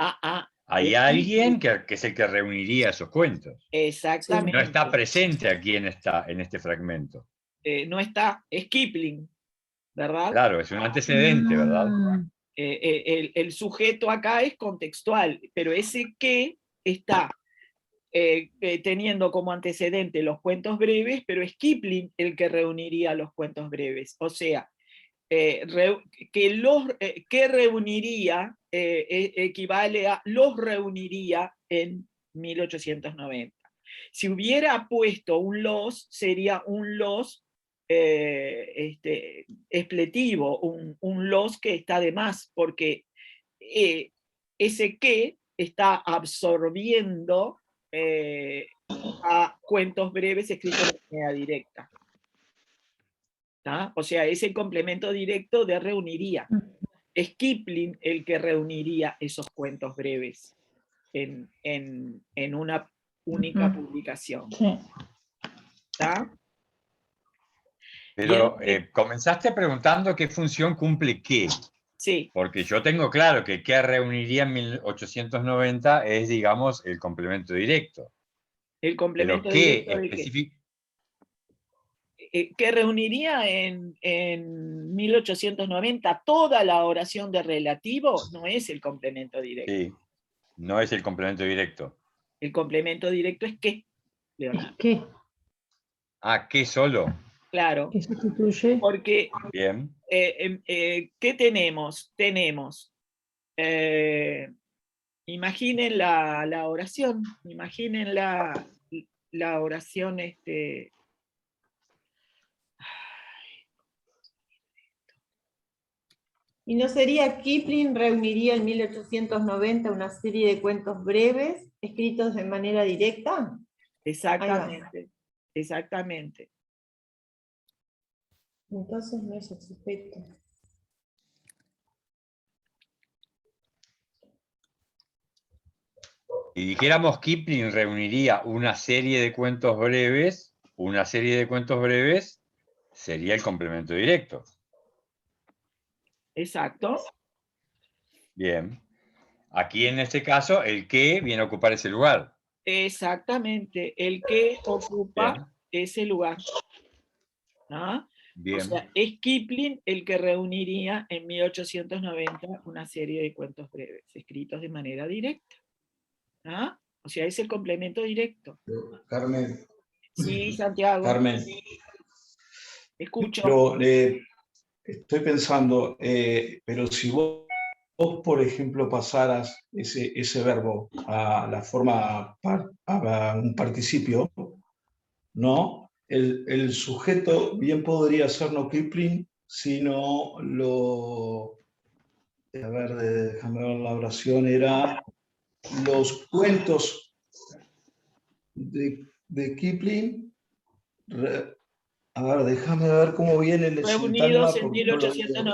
Hay alguien que es el que reuniría esos cuentos. Exactamente. No está presente aquí en este fragmento. No está, es Kipling, ¿verdad? Claro, es un antecedente, ¿verdad? El sujeto acá es contextual, pero ese que está teniendo como antecedente los cuentos breves, pero es Kipling el que reuniría los cuentos breves. O sea, que reuniría equivale a los reuniría en 1890. Si hubiera puesto un los, sería un los expletivo, un los que está de más, porque ese que está absorbiendo a cuentos breves escritos de manera directa. ¿Ah? O sea, es el complemento directo de reuniría. Es Kipling el que reuniría esos cuentos breves en una única publicación. Sí. ¿Está? Pero comenzaste preguntando qué función cumple qué. Sí. Porque yo tengo claro que qué reuniría en 1890 es, digamos, el complemento directo. El complemento Pero qué directo específico. que reuniría en 1890 toda la oración de relativo, no es el complemento directo. Sí, no es el complemento directo. El complemento directo es qué, Leonardo. ¿Es qué? Ah, ¿qué solo? Claro. ¿Qué sustituye? Porque, bien. ¿qué tenemos? Tenemos, imaginen la oración, imaginen la oración, ¿Y no sería Kipling reuniría en 1890 una serie de cuentos breves escritos de manera directa? Exactamente, exactamente. Entonces no es el sujeto. Si dijéramos Kipling reuniría una serie de cuentos breves, sería el complemento directo. Exacto. Bien. Aquí en este caso, el que viene a ocupar ese lugar. Exactamente, el que ocupa Bien. ese lugar. ¿Ah? Bien. O sea, es Kipling el que reuniría en 1890 una serie de cuentos breves, escritos de manera directa. ¿Ah? O sea, es el complemento directo. Carmen. Sí, Santiago. Carmen. Escucho. Pero estoy pensando, pero si vos, por ejemplo, pasaras ese verbo a la forma, a un participio, ¿no? el sujeto bien podría ser no Kipling, sino lo... A ver, déjame ver la oración, era los cuentos de Kipling. A ver, déjame ver cómo viene el Reunidos sintagma en porque no lo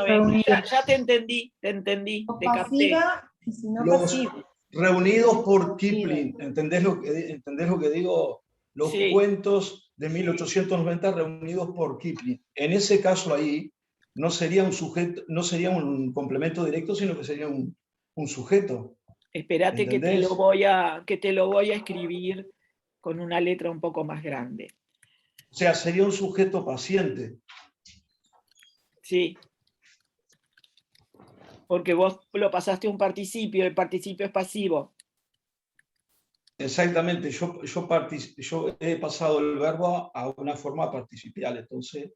digo. 1890. Ya te entendí, te capté. Pasiva y si no Los pasiva. reunidos por Kipling, ¿entendés lo que digo? Los Sí. cuentos de 1890 reunidos por Kipling. En ese caso ahí, no sería un sujeto, no sería un complemento directo, sino que sería un sujeto. Espérate que te ¿Entendés? lo voy a escribir con una letra un poco más grande. O sea, sería un sujeto paciente. Sí. Porque vos lo pasaste a un participio, el participio es pasivo. Exactamente, yo he pasado el verbo a una forma participial, entonces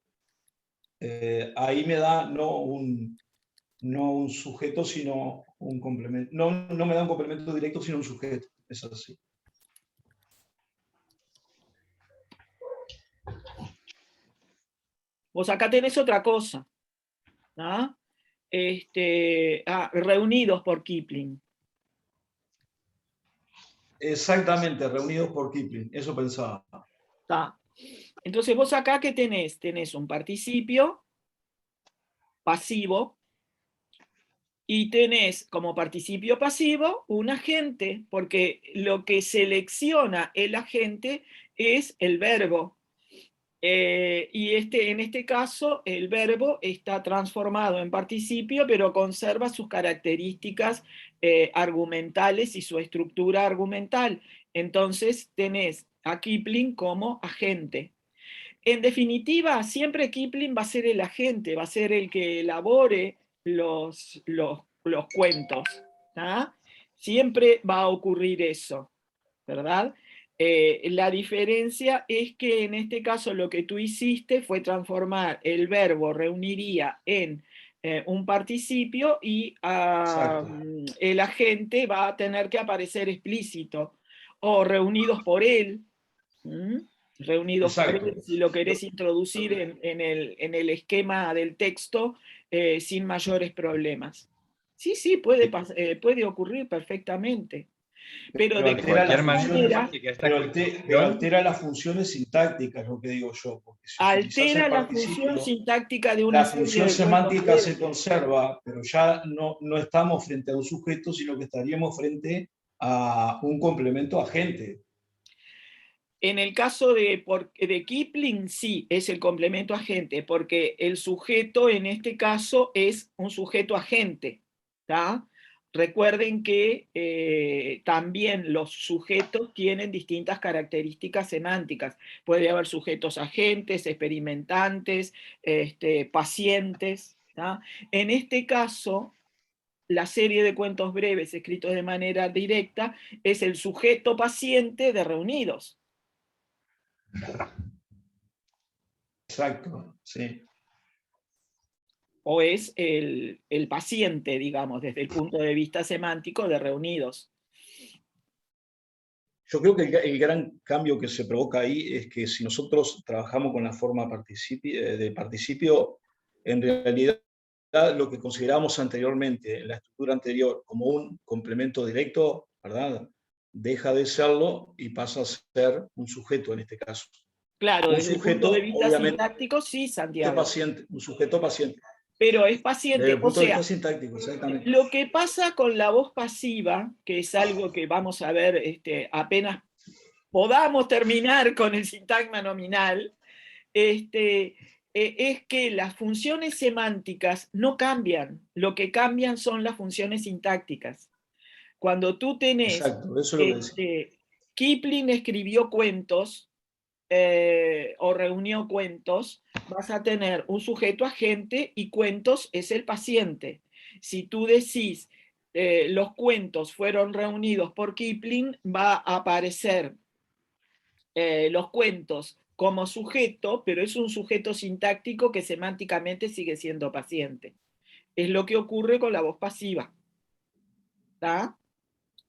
ahí me da no un sujeto, sino un complemento. No me da un complemento directo, sino un sujeto. Es así. Vos acá tenés otra cosa, ¿no? Reunidos por Kipling. Exactamente, reunidos por Kipling, eso pensaba. ¿Tá? Entonces vos acá, ¿qué tenés? Tenés un participio pasivo y tenés como participio pasivo un agente, porque lo que selecciona el agente es el verbo. Y en este caso el verbo está transformado en participio, pero conserva sus características argumentales y su estructura argumental. Entonces tenés a Kipling como agente. En definitiva, siempre Kipling va a ser el agente, va a ser el que elabore los cuentos. ¿tá? Siempre va a ocurrir eso, ¿verdad? La diferencia es que en este caso lo que tú hiciste fue transformar el verbo reuniría en un participio y el agente va a tener que aparecer explícito o reunidos por él. Reunidos por él, si lo querés introducir en el esquema del texto sin mayores problemas. Sí, puede ocurrir perfectamente. Pero de cualquier manera, altera las funciones sintácticas, lo que digo yo. Porque si altera la función sintáctica de una la serie función de semántica cuentos se conserva, pero ya no estamos frente a un sujeto, sino que estaríamos frente a un complemento agente. En el caso de Kipling, sí, es el complemento agente, porque el sujeto en este caso es un sujeto agente. ¿tá? Recuerden que también los sujetos tienen distintas características semánticas. Puede haber sujetos agentes, experimentantes, pacientes. ¿tá? En este caso, la serie de cuentos breves escritos de manera directa es el sujeto paciente de Reunidos. Exacto, sí. O es el paciente, digamos, desde el punto de vista semántico de Reunidos. Yo creo que el gran cambio que se provoca ahí es que si nosotros trabajamos con la forma de participio, en realidad lo que considerábamos anteriormente, en la estructura anterior, como un complemento directo, ¿verdad? Deja de serlo y pasa a ser un sujeto en este caso. Claro, un desde sujeto, el punto de vista obviamente, sintáctico, sí, Santiago. paciente, un sujeto paciente. Pero es paciente, desde el punto o de sea, vista sintáctico, exactamente. lo que pasa con la voz pasiva, que es algo que vamos a ver apenas podamos terminar con el sintagma nominal, es que las funciones semánticas no cambian, lo que cambian son las funciones sintácticas. Cuando tú tenés, exacto, eso es lo que decía. Kipling escribió cuentos o reunió cuentos, vas a tener un sujeto agente y cuentos es el paciente. Si tú decís los cuentos fueron reunidos por Kipling, va a aparecer los cuentos como sujeto, pero es un sujeto sintáctico que semánticamente sigue siendo paciente. Es lo que ocurre con la voz pasiva. ¿Tá?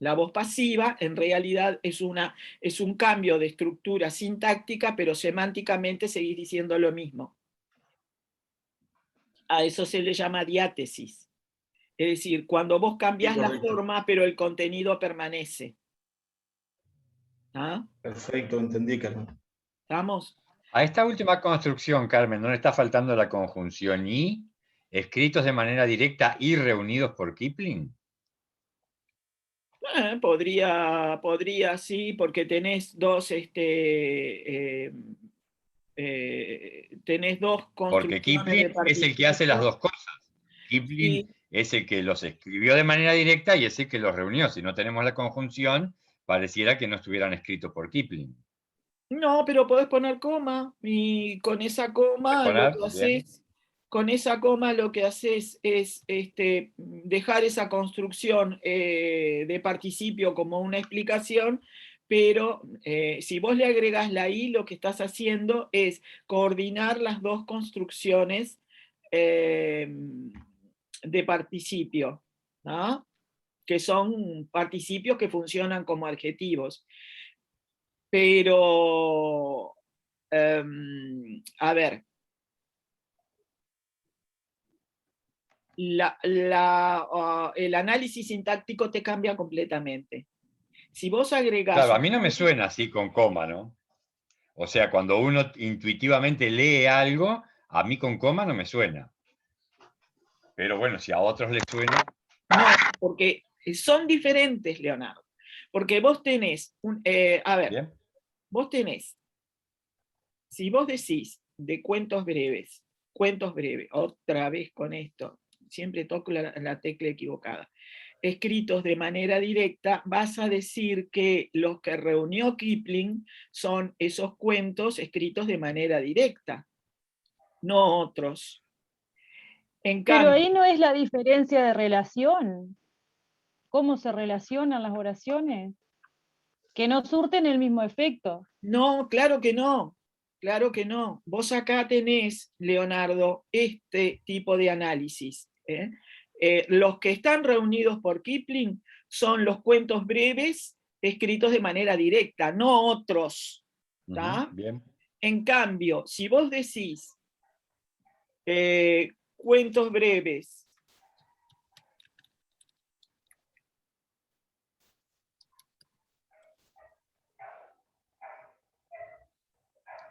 La voz pasiva en realidad es un cambio de estructura sintáctica, pero semánticamente seguís diciendo lo mismo. A eso se le llama diátesis. Es decir, cuando vos cambiás la forma, pero el contenido permanece. ¿Ah? Perfecto, entendí, Carmen. ¿Estamos? A esta última construcción, Carmen, ¿no le está faltando la conjunción y escritos de manera directa y reunidos por Kipling? Podría, sí, porque tenés dos, tenés dos Porque construcciones de Kipling es el que hace las participio. dos cosas. Kipling Sí. es el que los escribió de manera directa y es el que los reunió. Si no tenemos la conjunción, pareciera que no estuvieran escritos por Kipling. No, pero podés poner coma, y con esa coma lo que haces, con esa coma lo que haces es dejar esa construcción de participio como una explicación, pero si vos le agregás la i, lo que estás haciendo es coordinar las dos construcciones de participio, ¿no? Que son participios que funcionan como adjetivos. Pero, a ver, el análisis sintáctico te cambia completamente. Si vos agregás... Claro, a mí no me suena así con coma, ¿no? O sea, cuando uno intuitivamente lee algo, a mí con coma no me suena. Pero bueno, si a otros les suena... No, porque son diferentes, Leonardo. Porque vos tenés, a ver, ¿Bien? vos tenés, si vos decís de cuentos breves, otra vez con esto, siempre toco la tecla equivocada, escritos de manera directa, vas a decir que los que reunió Kipling son esos cuentos escritos de manera directa, no otros. En Pero cambio, ahí no es la diferencia de relación. ¿Cómo se relacionan las oraciones? Que no surten el mismo efecto. no, claro que no. Claro que no. Vos acá tenés, Leonardo, este tipo de análisis. Los que están reunidos por Kipling son los cuentos breves escritos de manera directa, no otros. Bien. En cambio, si vos decís cuentos breves,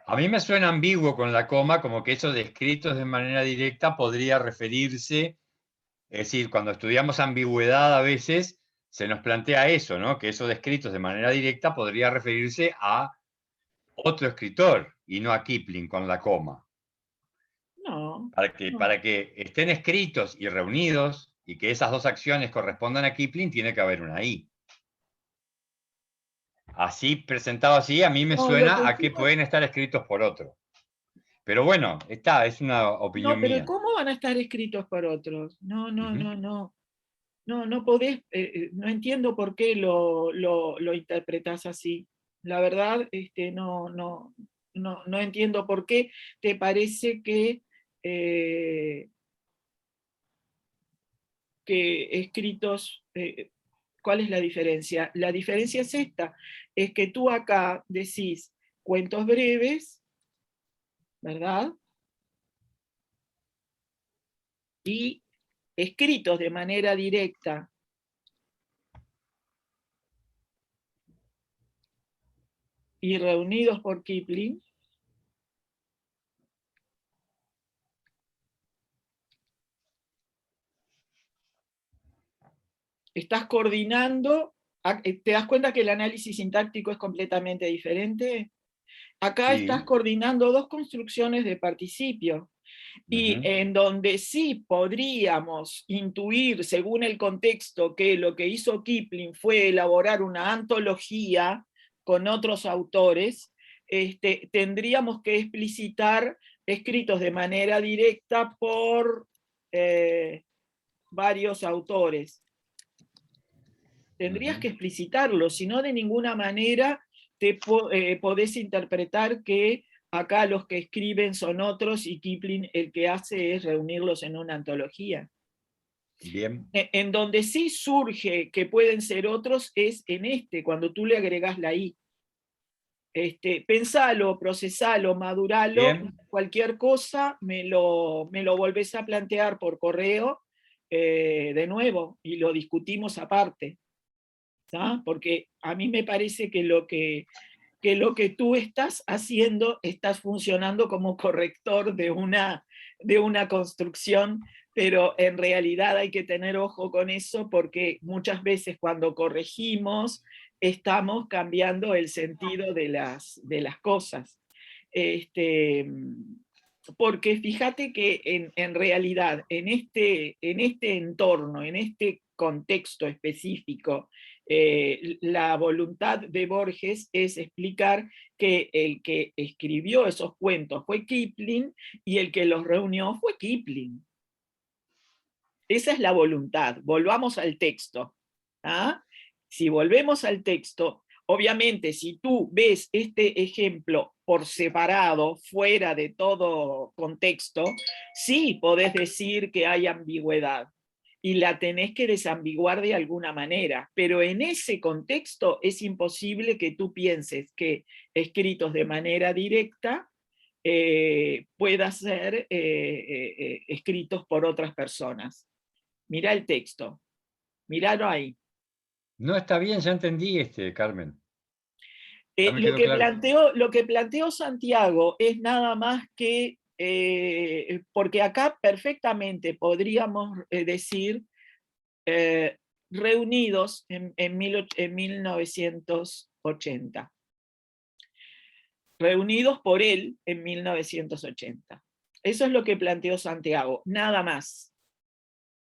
A mí me suena ambiguo con la coma, como que eso de escritos de manera directa podría referirse, es decir, cuando estudiamos ambigüedad a veces se nos plantea eso, ¿no? Que eso de escritos de manera directa podría referirse a otro escritor y no a Kipling con la coma. no. Para que estén escritos y reunidos y que esas dos acciones correspondan a Kipling, tiene que haber una I. Así, presentado así, a mí me suena a que pueden estar escritos por otro. Pero bueno, es una opinión No, pero mía. ¿cómo van a estar escritos por otros? No. No podés, no entiendo por qué lo interpretás así. La verdad, no entiendo por qué te parece que escritos, ¿cuál es la diferencia? La diferencia es esta, es que tú acá decís cuentos breves, ¿verdad? Y escritos de manera directa. Y reunidos por Kipling. Estás coordinando, ¿te das cuenta que el análisis sintáctico es completamente diferente? Acá Sí. estás coordinando dos construcciones de participio, y en donde sí podríamos intuir, según el contexto, que lo que hizo Kipling fue elaborar una antología con otros autores, tendríamos que explicitar escritos de manera directa por varios autores. Tendrías que explicitarlo, si no de ninguna manera te podés interpretar que acá los que escriben son otros y Kipling el que hace es reunirlos en una antología. Bien. En donde sí surge que pueden ser otros es en cuando tú le agregás la I. Pensalo, procesalo, maduralo, Bien. cualquier cosa me lo volvés a plantear por correo de nuevo y lo discutimos aparte. ¿tá? Porque a mí me parece que lo que tú estás haciendo, estás funcionando como corrector de una construcción, pero en realidad hay que tener ojo con eso porque muchas veces cuando corregimos estamos cambiando el sentido de las cosas. Porque fíjate que en realidad en este entorno, en este contexto específico, la voluntad de Borges es explicar que el que escribió esos cuentos fue Kipling y el que los reunió fue Kipling. Esa es la voluntad. Volvamos al texto. ¿ah? Si volvemos al texto, obviamente si tú ves este ejemplo por separado, fuera de todo contexto, sí podés decir que hay ambigüedad y la tenés que desambiguar de alguna manera, pero en ese contexto es imposible que tú pienses que escritos de manera directa puedan ser escritos por otras personas. Mirá el texto, miralo ahí. No, está bien, ya entendí, Carmen. Ya me Lo quedó claro. que planteó Santiago es nada más que, porque acá perfectamente podríamos decir reunidos en 1980. Reunidos por él en 1980. Eso es lo que planteó Santiago, nada más.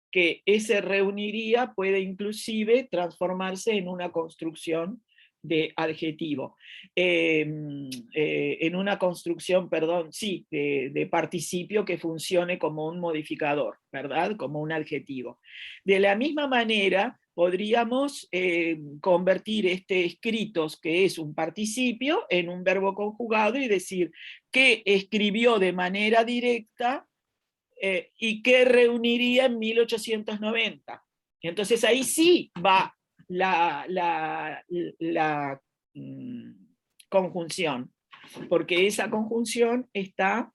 Que ese reuniría puede inclusive transformarse en una construcción de adjetivo, en una construcción, perdón, sí, de participio que funcione como un modificador, ¿verdad? Como un adjetivo. De la misma manera, podríamos convertir escritos, que es un participio, en un verbo conjugado y decir que escribió de manera directa y que reuniría en 1890. Entonces ahí sí va la conjunción, porque esa conjunción está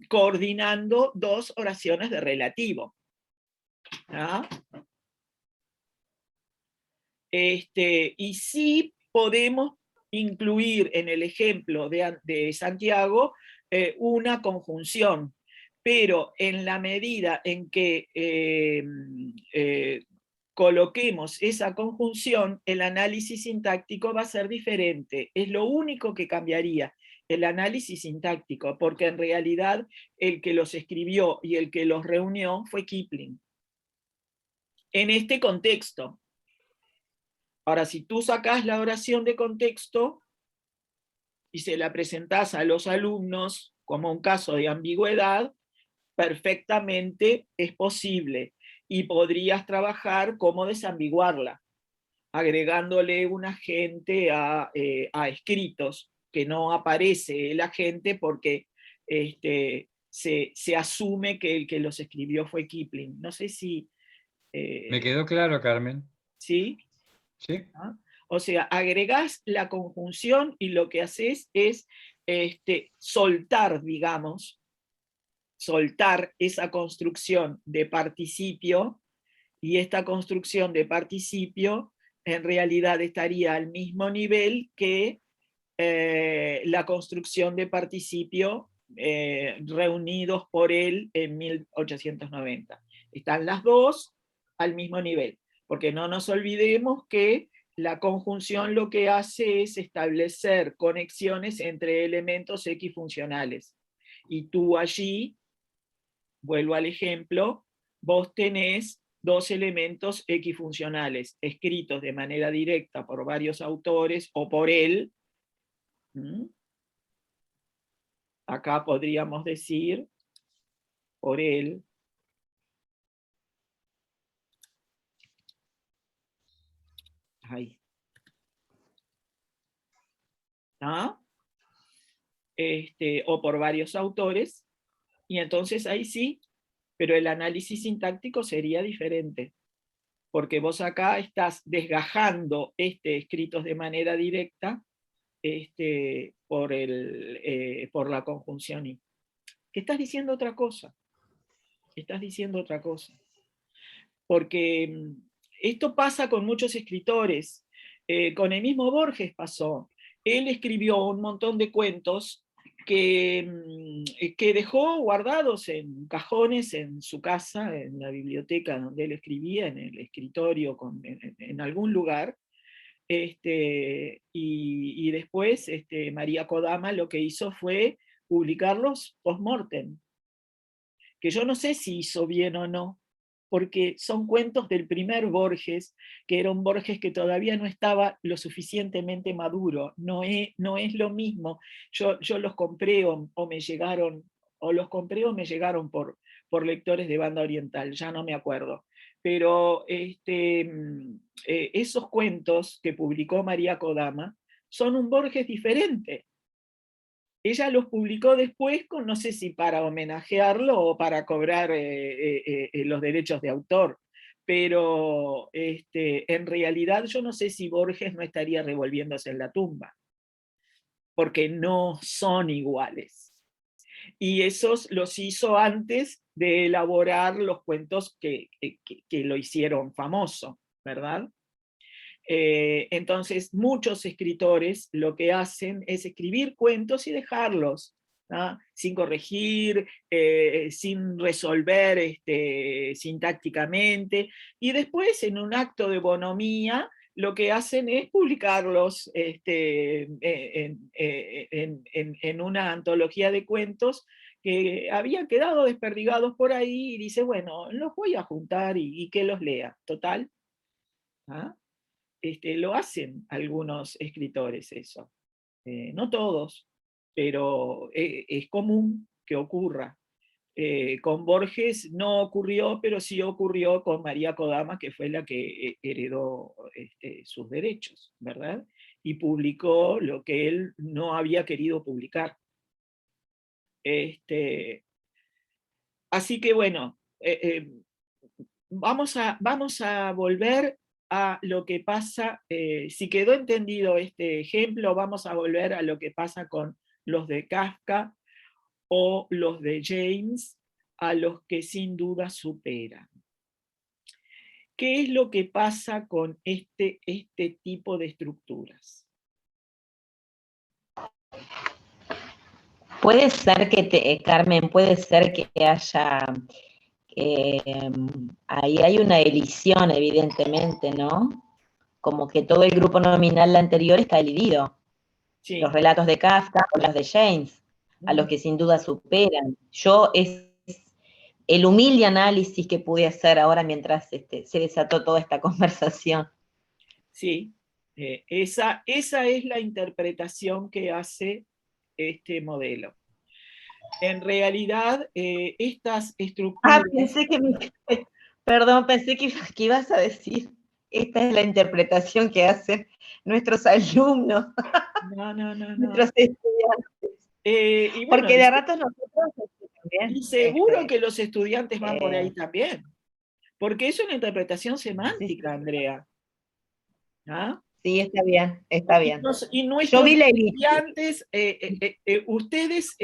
coordinando dos oraciones de relativo. ¿Ah? Y sí podemos incluir en el ejemplo de Santiago una conjunción, pero en la medida en que coloquemos esa conjunción, el análisis sintáctico va a ser diferente. Es lo único que cambiaría, el análisis sintáctico, porque en realidad el que los escribió y el que los reunió fue Kipling. En este contexto. Ahora, si tú sacás la oración de contexto y se la presentás a los alumnos como un caso de ambigüedad, perfectamente es posible y podrías trabajar cómo desambiguarla, agregándole un agente a escritos, que no aparece el agente porque se asume que el que los escribió fue Kipling. No sé si... Me quedó claro, Carmen. ¿Sí? Sí. ¿Ah? O sea, agregás la conjunción y lo que haces es soltar, digamos, soltar esa construcción de participio, y esta construcción de participio en realidad estaría al mismo nivel que la construcción de participio reunidos por él en 1890. Están las dos al mismo nivel, porque no nos olvidemos que la conjunción lo que hace es establecer conexiones entre elementos equifuncionales. Y tú allí, vuelvo al ejemplo, vos tenés dos elementos equifuncionales escritos de manera directa por varios autores o por él. Acá podríamos decir por él. Ahí. ¿Ah? O por varios autores, Y entonces ahí sí, pero el análisis sintáctico sería diferente, porque vos acá estás desgajando escritos de manera directa por la conjunción y. Que estás diciendo otra cosa. Estás diciendo otra cosa. Porque esto pasa con muchos escritores. Con el mismo Borges pasó. Él escribió un montón de cuentos que dejó guardados en cajones en su casa, en la biblioteca donde él escribía, en el escritorio, en algún lugar. Y después María Kodama lo que hizo fue publicarlos post-mortem, que yo no sé si hizo bien o no, porque son cuentos del primer Borges, que era un Borges que todavía no estaba lo suficientemente maduro, no es lo mismo. Yo los compré o me llegaron, o los compré o me llegaron por lectores de Banda Oriental, ya no me acuerdo. Pero esos cuentos que publicó María Kodama son un Borges diferente. Ella los publicó después, no sé si para homenajearlo o para cobrar los derechos de autor, pero en realidad yo no sé si Borges no estaría revolviéndose en la tumba, porque no son iguales. Y esos los hizo antes de elaborar los cuentos que lo hicieron famoso, ¿verdad? Entonces, muchos escritores lo que hacen es escribir cuentos y dejarlos, ¿no? Sin corregir, sin resolver sintácticamente, y después en un acto de bonomía lo que hacen es publicarlos en una antología de cuentos que habían quedado desperdigados por ahí, y dice, bueno, los voy a juntar y que los lea, total. ¿Ah? Lo hacen algunos escritores eso. No todos, pero es común que ocurra. Con Borges no ocurrió, pero sí ocurrió con María Kodama, que fue la que heredó sus derechos, ¿verdad? Y publicó lo que él no había querido publicar. Así que bueno, vamos a volver a lo que pasa, si quedó entendido este ejemplo, vamos a volver a lo que pasa con los de Kafka o los de James, a los que sin duda superan. ¿Qué es lo que pasa con este tipo de estructuras? Puede ser que Carmen, puede ser que haya, ahí hay una elisión evidentemente, ¿no? Como que todo el grupo nominal anterior está dividido. Sí. Los relatos de Kafka o los de James, a los que sin duda superan. Yo es el humilde análisis que pude hacer ahora mientras se desató toda esta conversación. Sí, esa es la interpretación que hace este modelo. En realidad, estas estructuras... pensé que ibas a decir, esta es la interpretación que hacen nuestros alumnos. No. Nuestros estudiantes. Y bueno, porque de ratos nosotros también. Y seguro que los estudiantes van por ahí también. Porque es una interpretación semántica, sí. Andrea. ¿Ah? Sí, está bien, está bien. Y nuestros estudiantes, ustedes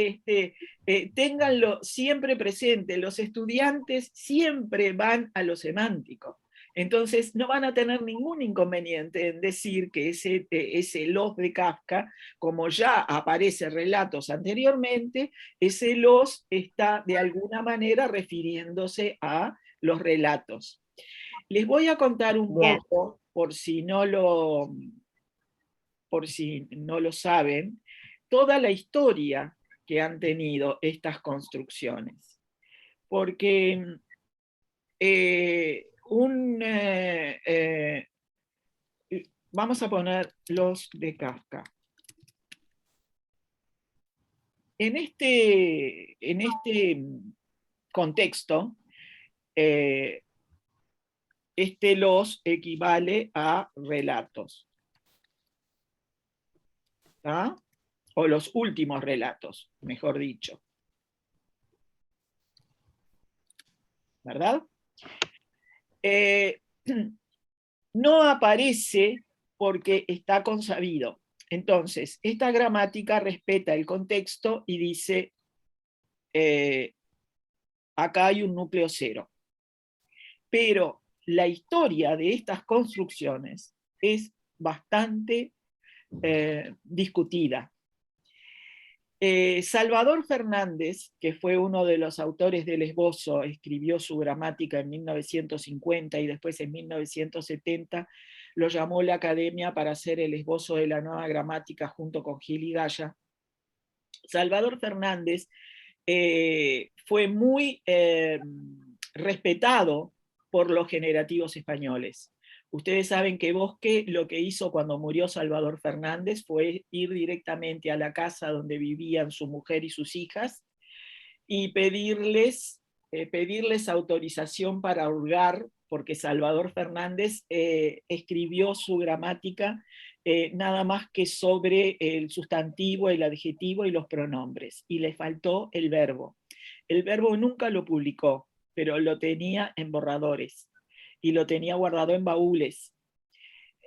ténganlo siempre presente, los estudiantes siempre van a lo semántico. Entonces no van a tener ningún inconveniente en decir que ese los de Kafka, como ya aparece relatos anteriormente, ese los está de alguna manera refiriéndose a los relatos. Les voy a contar un poco, por si no lo saben, toda la historia que han tenido estas construcciones. Porque vamos a poner los de Kafka. En este contexto, los equivale a relatos. ¿Ah? O los últimos relatos, mejor dicho. ¿verdad? No aparece porque está consabido. Entonces, esta gramática respeta el contexto y dice, acá hay un núcleo cero. Pero la historia de estas construcciones es bastante discutida. Salvador Fernández, que fue uno de los autores del esbozo, escribió su gramática en 1950 y después en 1970 lo llamó la Academia para hacer el esbozo de la nueva gramática junto con Gil y Gaya. Salvador Fernández fue muy respetado por los generativos españoles. Ustedes saben que Bosque lo que hizo cuando murió Salvador Fernández fue ir directamente a la casa donde vivían su mujer y sus hijas y pedirles autorización para hurgar, porque Salvador Fernández escribió su gramática nada más que sobre el sustantivo, el adjetivo y los pronombres, y le faltó el verbo. El verbo nunca lo publicó, pero lo tenía en borradores y lo tenía guardado en baúles.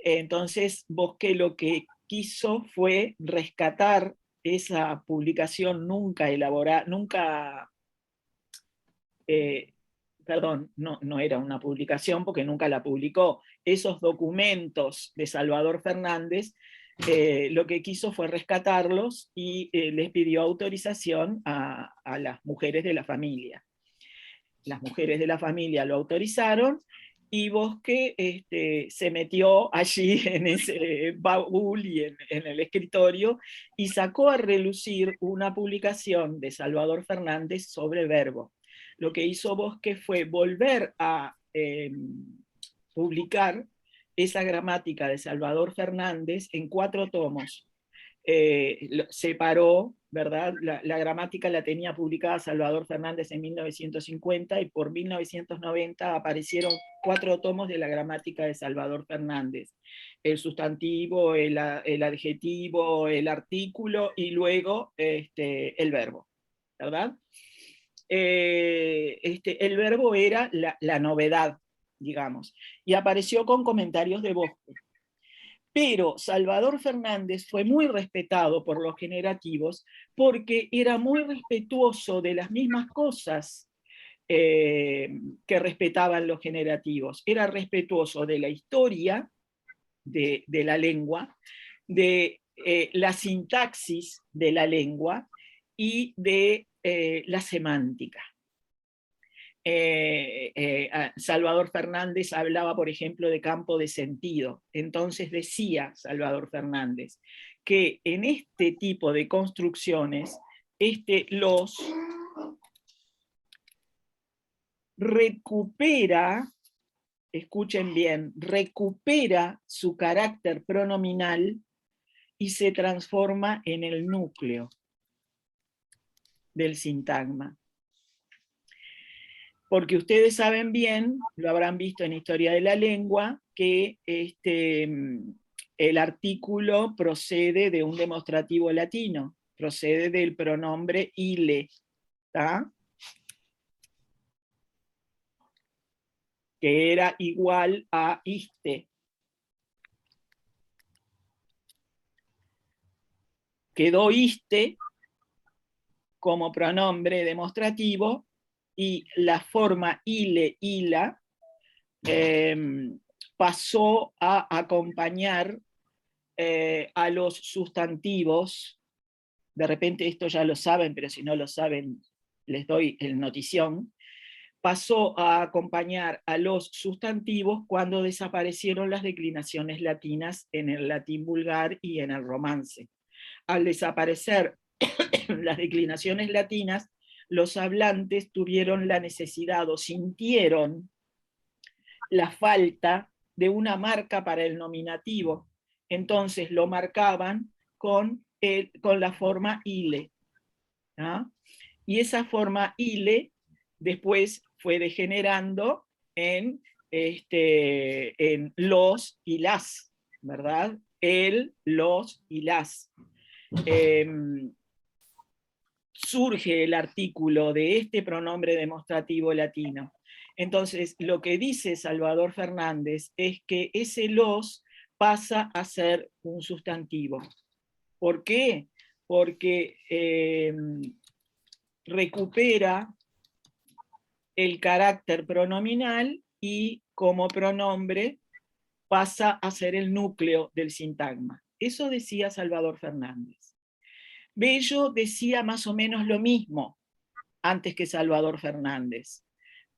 Entonces Bosque lo que quiso fue rescatar esa publicación nunca elaborada, no era una publicación porque nunca la publicó. Esos documentos de Salvador Fernández, lo que quiso fue rescatarlos y les pidió autorización a las mujeres de la familia. Las mujeres de la familia lo autorizaron y Bosque se metió allí en ese baúl y en el escritorio y sacó a relucir una publicación de Salvador Fernández sobre verbo. Lo que hizo Bosque fue volver a publicar esa gramática de Salvador Fernández en 4 tomos. Separó, ¿verdad? La gramática la tenía publicada Salvador Fernández en 1950 y por 1990 aparecieron 4 tomos de la gramática de Salvador Fernández. El sustantivo, el adjetivo, el artículo y luego el verbo, ¿verdad? El verbo era la novedad, digamos, y apareció con comentarios de Bosque. Pero Salvador Fernández fue muy respetado por los generativos porque era muy respetuoso de las mismas cosas que respetaban los generativos. Era respetuoso de la historia de la lengua, de la sintaxis de la lengua y de la semántica. Salvador Fernández hablaba, por ejemplo, de campo de sentido. Entonces decía Salvador Fernández que en este tipo de construcciones los recupera, escuchen bien, recupera su carácter pronominal y se transforma en el núcleo del sintagma. Porque ustedes saben bien, lo habrán visto en Historia de la Lengua, que el artículo procede de un demostrativo latino, procede del pronombre ile, ¿tá? Que era igual a iste. Quedó iste como pronombre demostrativo y la forma ile, ila, pasó a acompañar a los sustantivos. De repente esto ya lo saben, pero si no lo saben, les doy el notición. Pasó a acompañar a los sustantivos cuando desaparecieron las declinaciones latinas en el latín vulgar y en el romance. Al desaparecer las declinaciones latinas, los hablantes tuvieron la necesidad o sintieron la falta de una marca para el nominativo. Entonces lo marcaban con la forma ile, ¿no? Y esa forma ile después fue degenerando en los y las, ¿verdad? El, los y las. Surge el artículo de este pronombre demostrativo latino. Entonces, lo que dice Salvador Fernández es que ese los pasa a ser un sustantivo. ¿Por qué? Porque recupera el carácter pronominal y como pronombre pasa a ser el núcleo del sintagma. Eso decía Salvador Fernández. Bello decía más o menos lo mismo antes que Salvador Fernández,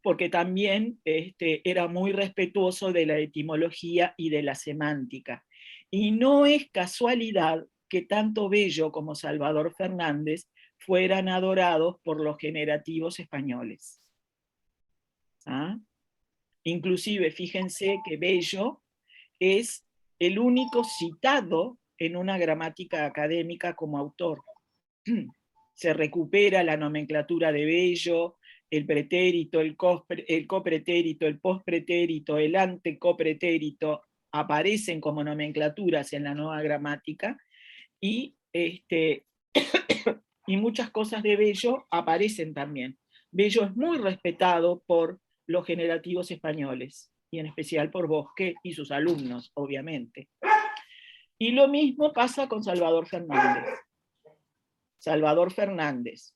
porque también era muy respetuoso de la etimología y de la semántica. Y no es casualidad que tanto Bello como Salvador Fernández fueran adorados por los generativos españoles. ¿Ah? Inclusive, fíjense que Bello es el único citado en una gramática académica como autor. Se recupera la nomenclatura de Bello, el pretérito, el copretérito, el pospretérito, el antecopretérito, aparecen como nomenclaturas en la nueva gramática, y, y muchas cosas de Bello aparecen también. Bello es muy respetado por los generativos españoles, y en especial por Bosque y sus alumnos, obviamente. Y lo mismo pasa con Salvador Fernández. Salvador Fernández,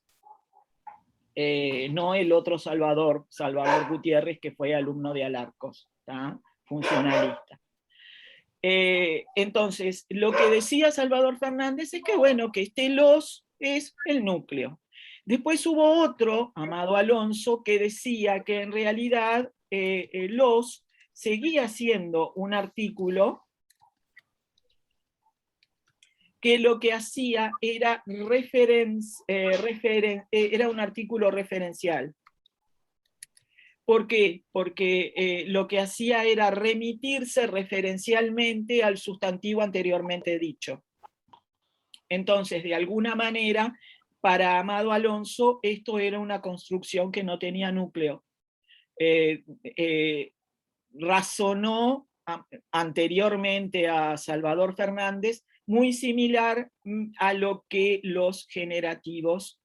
no el otro Salvador, Salvador Gutiérrez, que fue alumno de Alarcos, ¿tá? Funcionalista. Entonces, lo que decía Salvador Fernández es que, bueno, que este los es el núcleo. Después hubo otro, Amado Alonso, que decía que en realidad los seguía siendo un artículo que lo que hacía era, era un artículo referencial. ¿Por qué? Porque lo que hacía era remitirse referencialmente al sustantivo anteriormente dicho. Entonces, de alguna manera, para Amado Alonso, esto era una construcción que no tenía núcleo. Razonó anteriormente a Salvador Fernández muy similar a lo que los generativos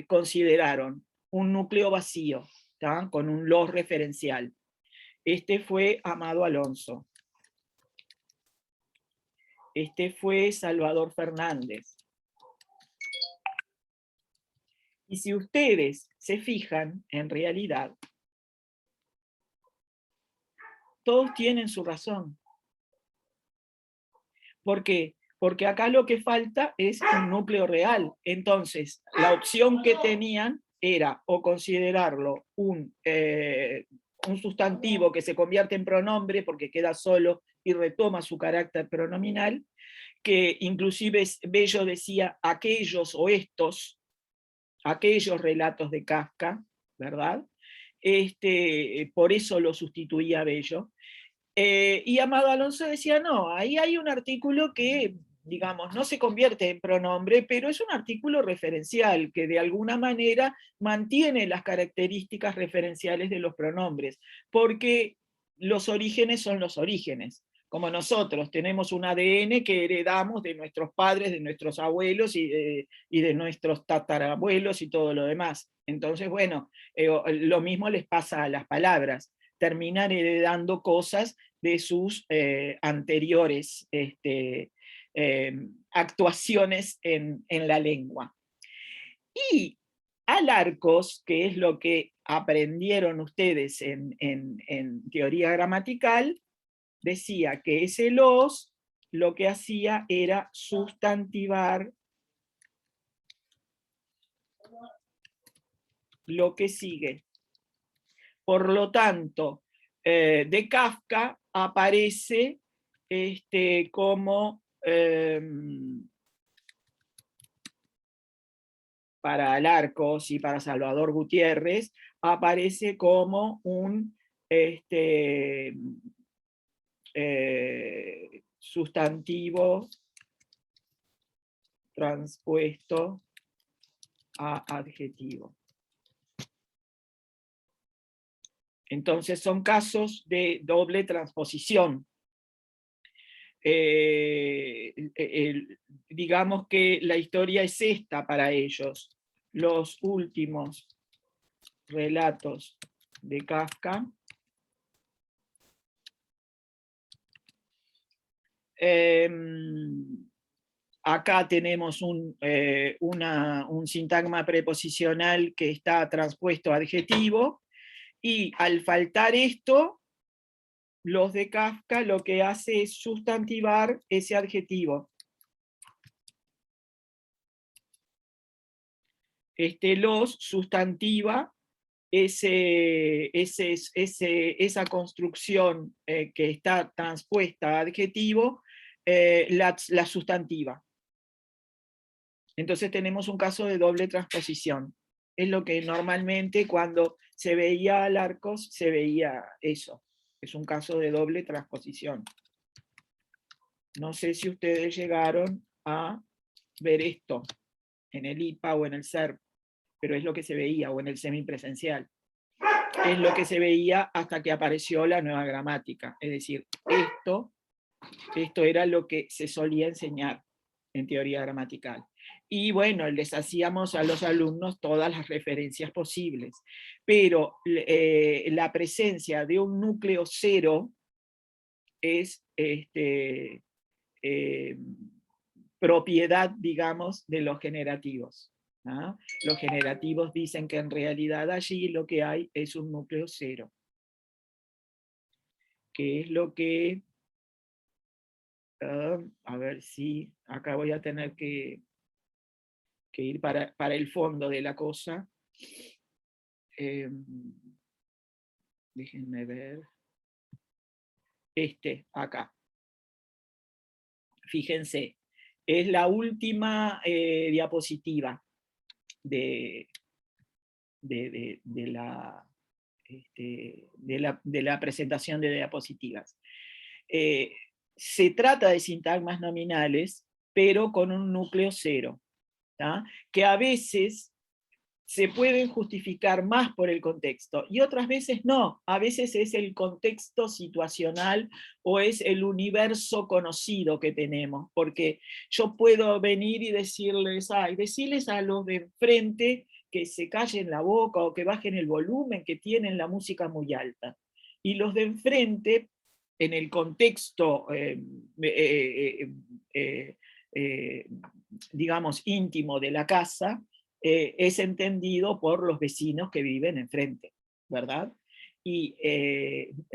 consideraron, un núcleo vacío, ¿tá? Con un los referencial. Este fue Amado Alonso. Este fue Salvador Fernández. Y si ustedes se fijan, en realidad, todos tienen su razón. ¿Por qué? Porque acá lo que falta es un núcleo real. Entonces, la opción que tenían era o considerarlo un sustantivo que se convierte en pronombre porque queda solo y retoma su carácter pronominal, que inclusive Bello decía aquellos o estos, aquellos relatos de Kafka, ¿verdad? Por eso lo sustituía Bello. Y Amado Alonso decía, no, ahí hay un artículo que, digamos, no se convierte en pronombre, pero es un artículo referencial que de alguna manera mantiene las características referenciales de los pronombres, porque los orígenes son los orígenes. Como nosotros tenemos un ADN que heredamos de nuestros padres, de nuestros abuelos y de nuestros tatarabuelos y todo lo demás. Entonces, bueno, lo mismo les pasa a las palabras. Terminan heredando cosas de sus anteriores actuaciones en la lengua. Y Alarcos, que es lo que aprendieron ustedes en teoría gramatical, decía que ese los lo que hacía era sustantivar lo que sigue. Por lo tanto, de Kafka aparece como, para Alarcos y para Salvador Gutiérrez, aparece como un sustantivo transpuesto a adjetivo. Entonces son casos de doble transposición. Digamos que la historia es esta para ellos. Los últimos relatos de Kafka. Acá tenemos un sintagma preposicional que está transpuesto a adjetivo, y al faltar esto, los de Kafka lo que hace es sustantivar ese adjetivo. Los sustantiva esa construcción que está transpuesta a adjetivo, la sustantiva. Entonces tenemos un caso de doble transposición. Es lo que normalmente cuando se veía al Arcos se veía eso. Es un caso de doble transposición. No sé si ustedes llegaron a ver esto en el IPA o en el SERP, pero es lo que se veía, o en el semipresencial. Es lo que se veía hasta que apareció la nueva gramática. Es decir, esto era lo que se solía enseñar en teoría gramatical. Y bueno, les hacíamos a los alumnos todas las referencias posibles, pero la presencia de un núcleo cero es propiedad, digamos, de los generativos. ¿Ah? Los generativos dicen que en realidad allí lo que hay es un núcleo cero, que es lo que, a ver si acá voy a tener que ir para el fondo de la cosa. Déjenme ver. Acá. Fíjense, es la última diapositiva de la presentación de diapositivas. Se trata de sintagmas nominales, pero con un núcleo cero, ¿tá? Que a veces se pueden justificar más por el contexto, y otras veces no. A veces es el contexto situacional o es el universo conocido que tenemos, porque yo puedo venir y decirles a los de enfrente que se callen la boca o que bajen el volumen, que tienen la música muy alta. Y los de enfrente, en el contexto digamos íntimo de la casa, es entendido por los vecinos que viven enfrente, ¿verdad? Y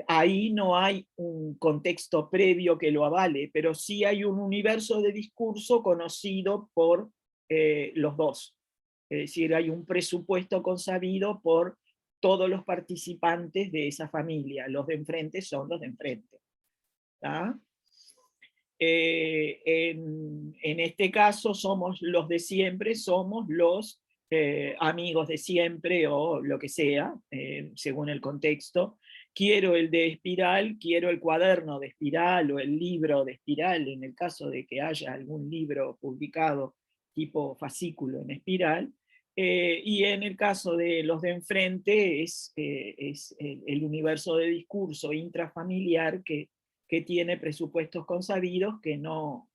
ahí no hay un contexto previo que lo avale, pero sí hay un universo de discurso conocido por los dos. Es decir, hay un presupuesto consabido por todos los participantes de esa familia. Los de enfrente son los de enfrente. ¿Tá? En este caso somos los de siempre, somos los amigos de siempre o lo que sea, según el contexto. Quiero el de Espiral, quiero el cuaderno de Espiral o el libro de Espiral, en el caso de que haya algún libro publicado tipo fascículo en Espiral. Y en el caso de los de enfrente es el universo de discurso intrafamiliar que tiene presupuestos consabidos que no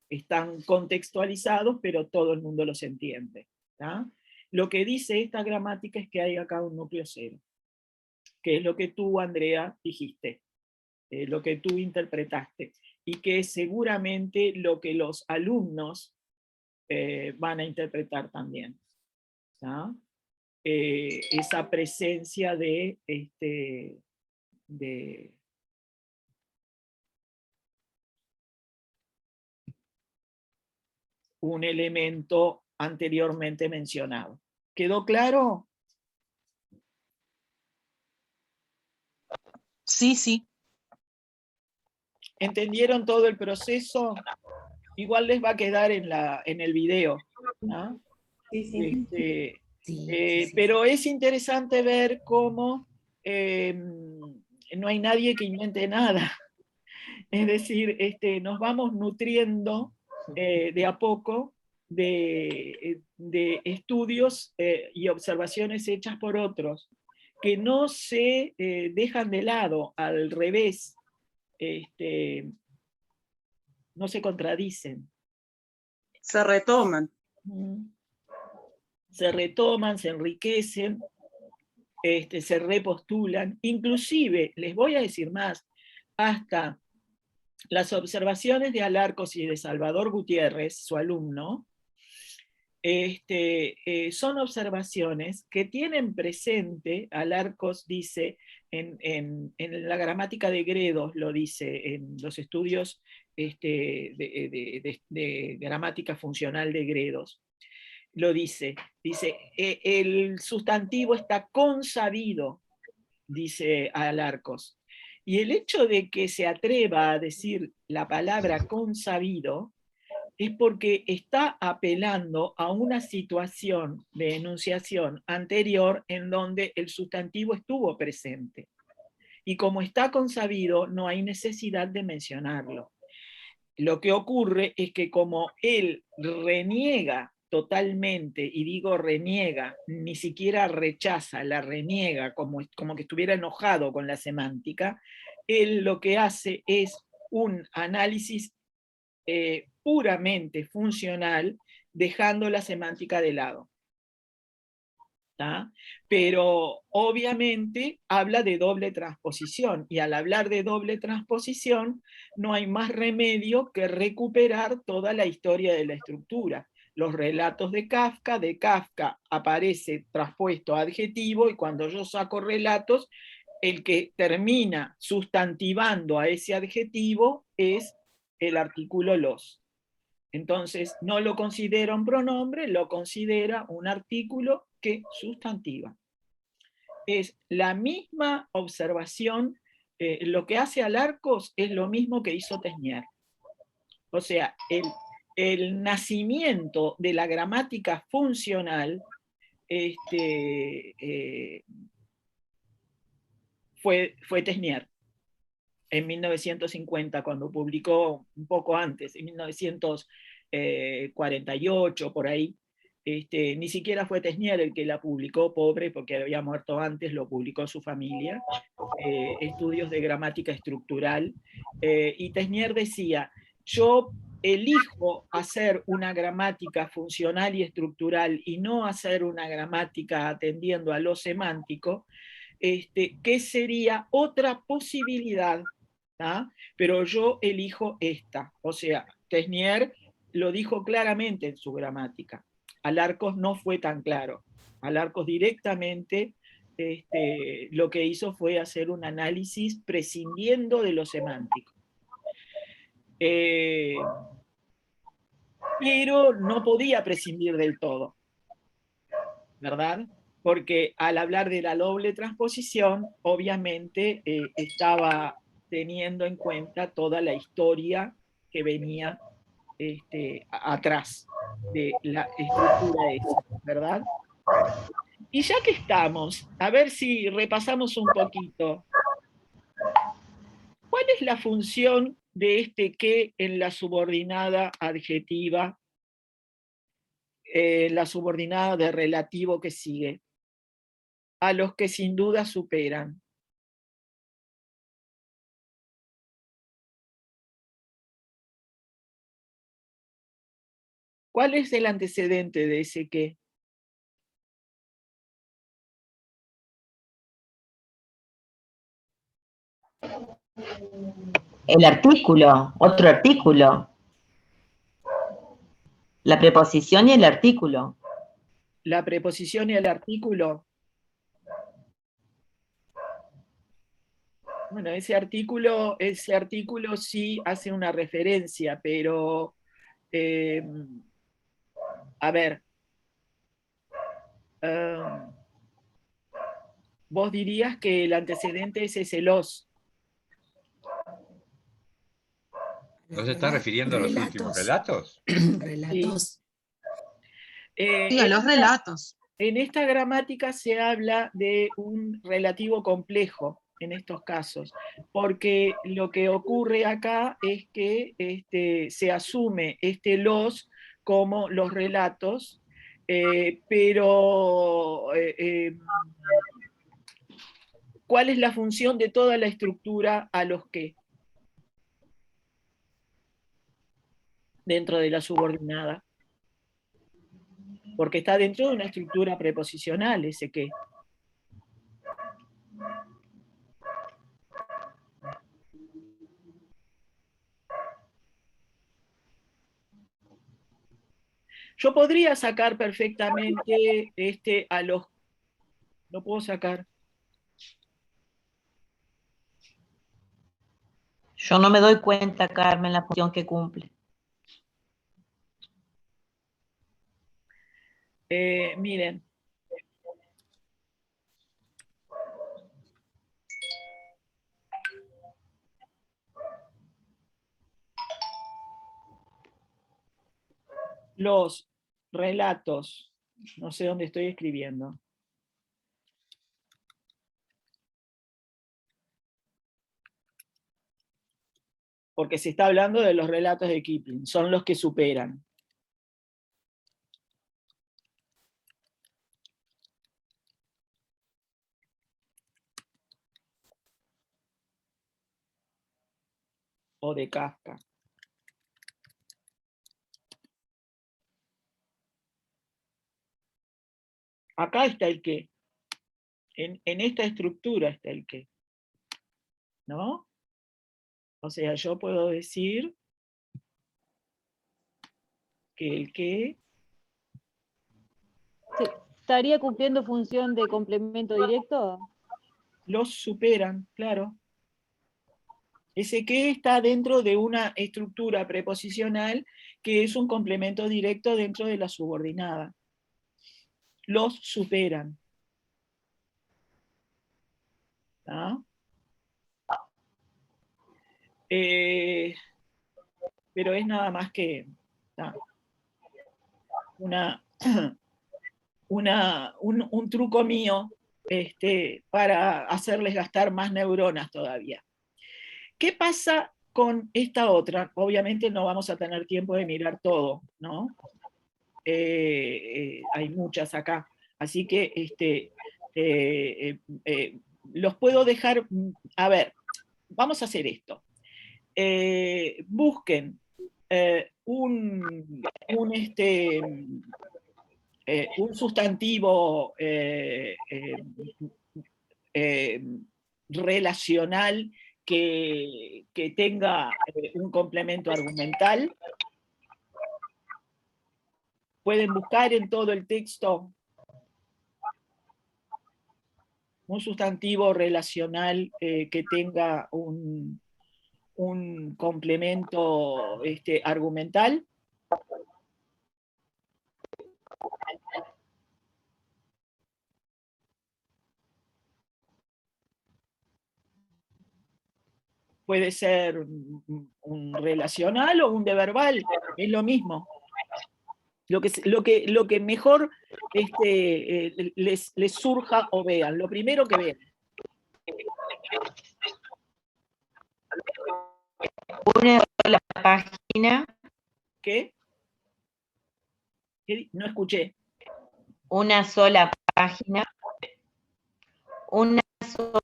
están contextualizados, pero todo el mundo los entiende. ¿Tá? Lo que dice esta gramática es que hay acá un núcleo cero, que es lo que tú, Andrea, dijiste, lo que tú interpretaste, y que es seguramente lo que los alumnos van a interpretar también. ¿Tá? Esa presencia de un elemento anteriormente mencionado. ¿Quedó claro? Sí, sí. ¿Entendieron todo el proceso? Igual les va a quedar en el video, ¿no? Sí, sí. Pero es interesante ver cómo no hay nadie que invente nada. Es decir, nos vamos nutriendo de a poco de estudios y observaciones hechas por otros, que no se dejan de lado, al revés, no se contradicen. Se retoman. se retoman, se enriquecen, se repostulan, inclusive, les voy a decir más, hasta las observaciones de Alarcos y de Salvador Gutiérrez, su alumno, son observaciones que tienen presente, Alarcos dice, en la gramática de Gredos, lo dice, en los estudios de gramática funcional de Gredos, lo dice, el sustantivo está consabido, dice Alarcos. Y el hecho de que se atreva a decir la palabra consabido es porque está apelando a una situación de enunciación anterior en donde el sustantivo estuvo presente. Y como está consabido, no hay necesidad de mencionarlo. Lo que ocurre es que como él reniega totalmente, y digo reniega, ni siquiera rechaza, la reniega como que estuviera enojado con la semántica, él lo que hace es un análisis puramente funcional, dejando la semántica de lado. ¿Tá? Pero obviamente habla de doble transposición, y al hablar de doble transposición no hay más remedio que recuperar toda la historia de la estructura. Los relatos de Kafka aparece traspuesto adjetivo, y cuando yo saco relatos, el que termina sustantivando a ese adjetivo es el artículo los. Entonces, no lo considera un pronombre, lo considera un artículo que sustantiva. Es la misma observación, lo que hace Alarcos es lo mismo que hizo Tesnier. O sea, el nacimiento de la gramática funcional fue Tesnier en 1950, cuando publicó un poco antes, en 1948, por ahí. Ni siquiera fue Tesnier el que la publicó, pobre, porque había muerto antes, lo publicó su familia, Estudios de Gramática Estructural, y Tesnier decía, yo elijo hacer una gramática funcional y estructural y no hacer una gramática atendiendo a lo semántico, que sería otra posibilidad, ¿tá? Pero yo elijo esta. O sea, Tesnier lo dijo claramente en su gramática. Alarcos no fue tan claro. Alarcos directamente lo que hizo fue hacer un análisis prescindiendo de lo semántico. Pero no podía prescindir del todo, ¿verdad? Porque al hablar de la doble transposición, obviamente estaba teniendo en cuenta toda la historia que venía atrás de la estructura esa, ¿verdad? Y ya que estamos, a ver si repasamos un poquito. ¿Cuál es la función de este que en la subordinada adjetiva, la subordinada de relativo que sigue? A los que sin duda superan. ¿Cuál es el antecedente de ese qué? El artículo, otro artículo. La preposición y el artículo. La preposición y el artículo. Bueno, ese artículo sí hace una referencia, pero a ver, vos dirías que el antecedente es ese los. ¿No se está refiriendo a los últimos relatos? Relatos. Sí, a los relatos. En esta gramática se habla de un relativo complejo en estos casos, porque lo que ocurre acá es que se asume los como los relatos, pero ¿cuál es la función de toda la estructura a los que? Dentro de la subordinada. porque está dentro de una estructura preposicional, ese qué. Yo podría sacar perfectamente a los... Lo puedo sacar. Yo no me doy cuenta, Carmen, la función que cumple. Miren. Los relatos, no sé dónde estoy escribiendo. Porque se está hablando de los relatos de Kipling, son los que superan. O de Kafka. Acá está el qué. En esta estructura está el qué. ¿No? O sea, yo puedo decir que el qué... Sí, ¿estaría cumpliendo función de complemento directo? Los superan, claro. Ese que está dentro de una estructura preposicional que es un complemento directo dentro de la subordinada. Los superan. ¿Ah? Pero es nada más que un truco mío para hacerles gastar más neuronas todavía. ¿Qué pasa con esta otra? Obviamente no vamos a tener tiempo de mirar todo, ¿no? Hay muchas acá, así que los puedo dejar. A ver, vamos a hacer esto. Busquen un sustantivo relacional que tenga un complemento argumental. Pueden buscar en todo el texto un sustantivo relacional que tenga un complemento argumental. Puede ser un relacional o un de verbal, es lo mismo. Lo que mejor les surja o vean. Lo primero que vean. Una sola página. ¿Qué? No escuché. Una sola página. Una sola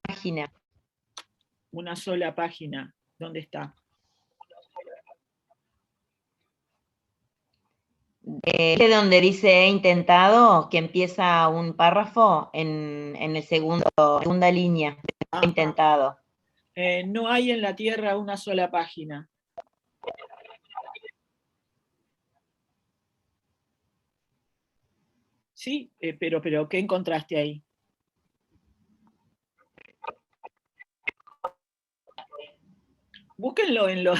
página. Una sola página. ¿Dónde está? Donde dice he intentado, que empieza un párrafo en el segunda línea. He intentado. No hay en la Tierra una sola página. Sí, pero ¿qué encontraste ahí? Búsquenlo en los...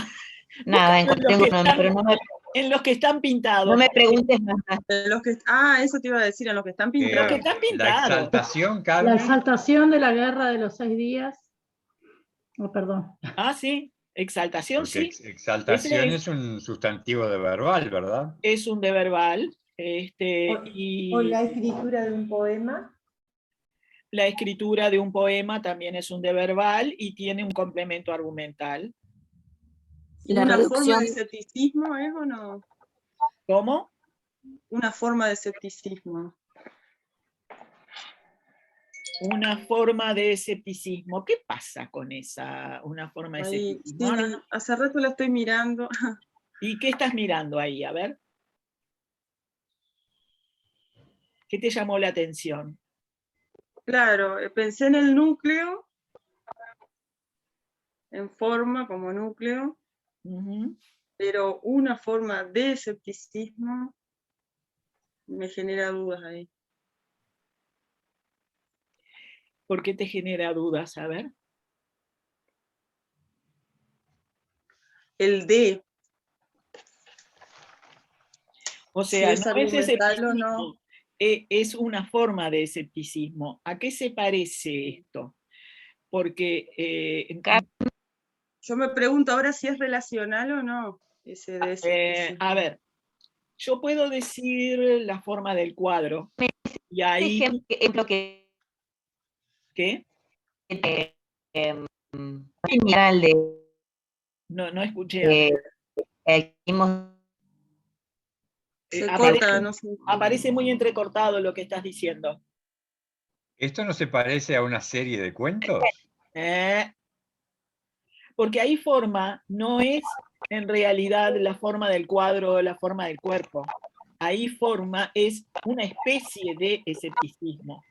Nada, encontré uno, pero no me... En los que están pintados. No me preguntes más. Eso te iba a decir, en los que están pintados. Los que están pintados. La exaltación, Carmen. La exaltación de la guerra de los 6 días. Oh, perdón. Ah, sí. Exaltación, Porque sí. exaltación es un sustantivo de verbal, ¿verdad? Es un de verbal. ¿O la escritura de un poema? La escritura de un poema también es un de verbal y tiene un complemento argumental. ¿Una forma de escepticismo es o no? ¿Cómo? Una forma de escepticismo. Una forma de escepticismo. ¿Qué pasa con una forma de escepticismo? Sí, hace rato la estoy mirando. ¿Y qué estás mirando ahí? A ver. ¿Qué te llamó la atención? Claro, pensé en el núcleo, en forma como núcleo, Ujú. pero una forma de escepticismo me genera dudas ahí. ¿Por qué te genera dudas? A ver. El de, O si sea, es no es argumental o no. escepticismo, es una forma de escepticismo. ¿A qué se parece esto? Porque Yo me pregunto ahora si es relacional o no, ese de escepticismo. a ver, yo puedo decir la forma del cuadro, y ahí, Ejemplo que ¿qué? general de No escuché antes. Se Aparece, corta, no sé. aparece muy entrecortado lo que estás diciendo. ¿Esto no se parece a una serie de cuentos? Porque ahí forma no es en realidad la forma del cuadro o la forma del cuerpo. Ahí forma es una especie de escepticismo.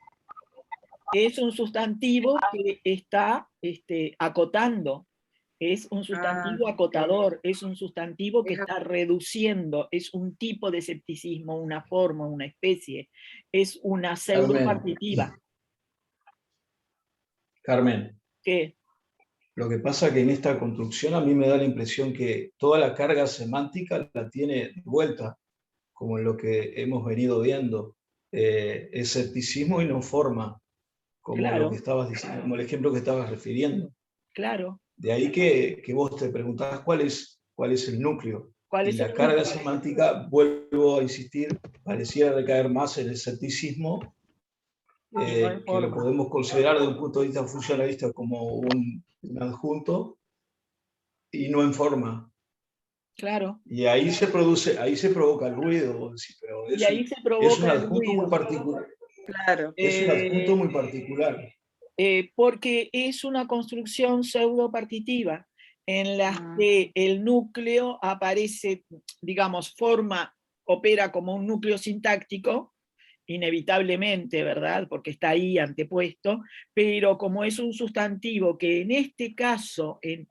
Es un sustantivo que está acotando, es un sustantivo acotador, es un sustantivo que está reduciendo, es un tipo de escepticismo, una forma, una especie, es una pseudopartitiva. Carmen, ¿Qué? lo que pasa que en esta construcción a mí me da la impresión que toda la carga semántica la tiene de vuelta, como en lo que hemos venido viendo, escepticismo y no forma, como lo que Claro, estabas diciendo, como el ejemplo que estabas refiriendo. claro. De ahí que vos te preguntabas cuál es el núcleo. ¿Cuál Y es el la carga núcleo? semántica, vuelvo a insistir, pareciera recaer más en el escepticismo, Y no en que lo forma. podemos considerar desde un punto de vista funcionalista como un adjunto, y no en forma. Claro. Y ahí se provoca el ruido, pero Y ahí se es un provoca el adjunto muy ruido. particular. Claro. Es un adjunto muy particular. Porque es una construcción pseudopartitiva en la que el núcleo aparece, digamos, opera como un núcleo sintáctico, inevitablemente, ¿verdad? Porque está ahí antepuesto, pero como es un sustantivo que en este caso, en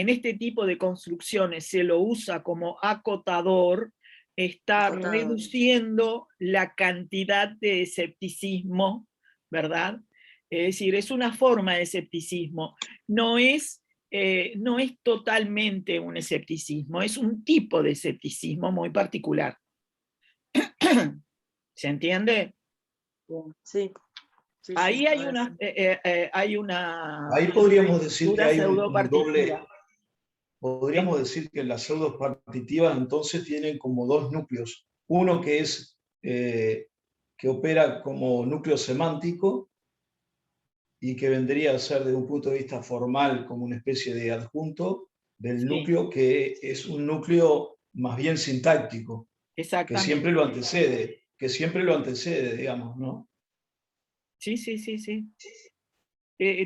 este tipo de construcciones se lo usa como acotador, está reduciendo la cantidad de escepticismo, ¿verdad? Es decir, es una forma de escepticismo, no es totalmente un escepticismo, es un tipo de escepticismo muy particular. ¿Se entiende? Sí. Sí, Ahí sí, hay ahora sí. hay una Ahí podríamos decir que hay un doble. pseudopartitiva. Podríamos decir que las pseudopartitivas entonces tienen como dos núcleos. Uno que es que opera como núcleo semántico y que vendría a ser desde un punto de vista formal como una especie de adjunto del Sí, núcleo que es un núcleo más bien sintáctico, que siempre exactamente. lo antecede, digamos, ¿no? Sí, sí, sí, sí.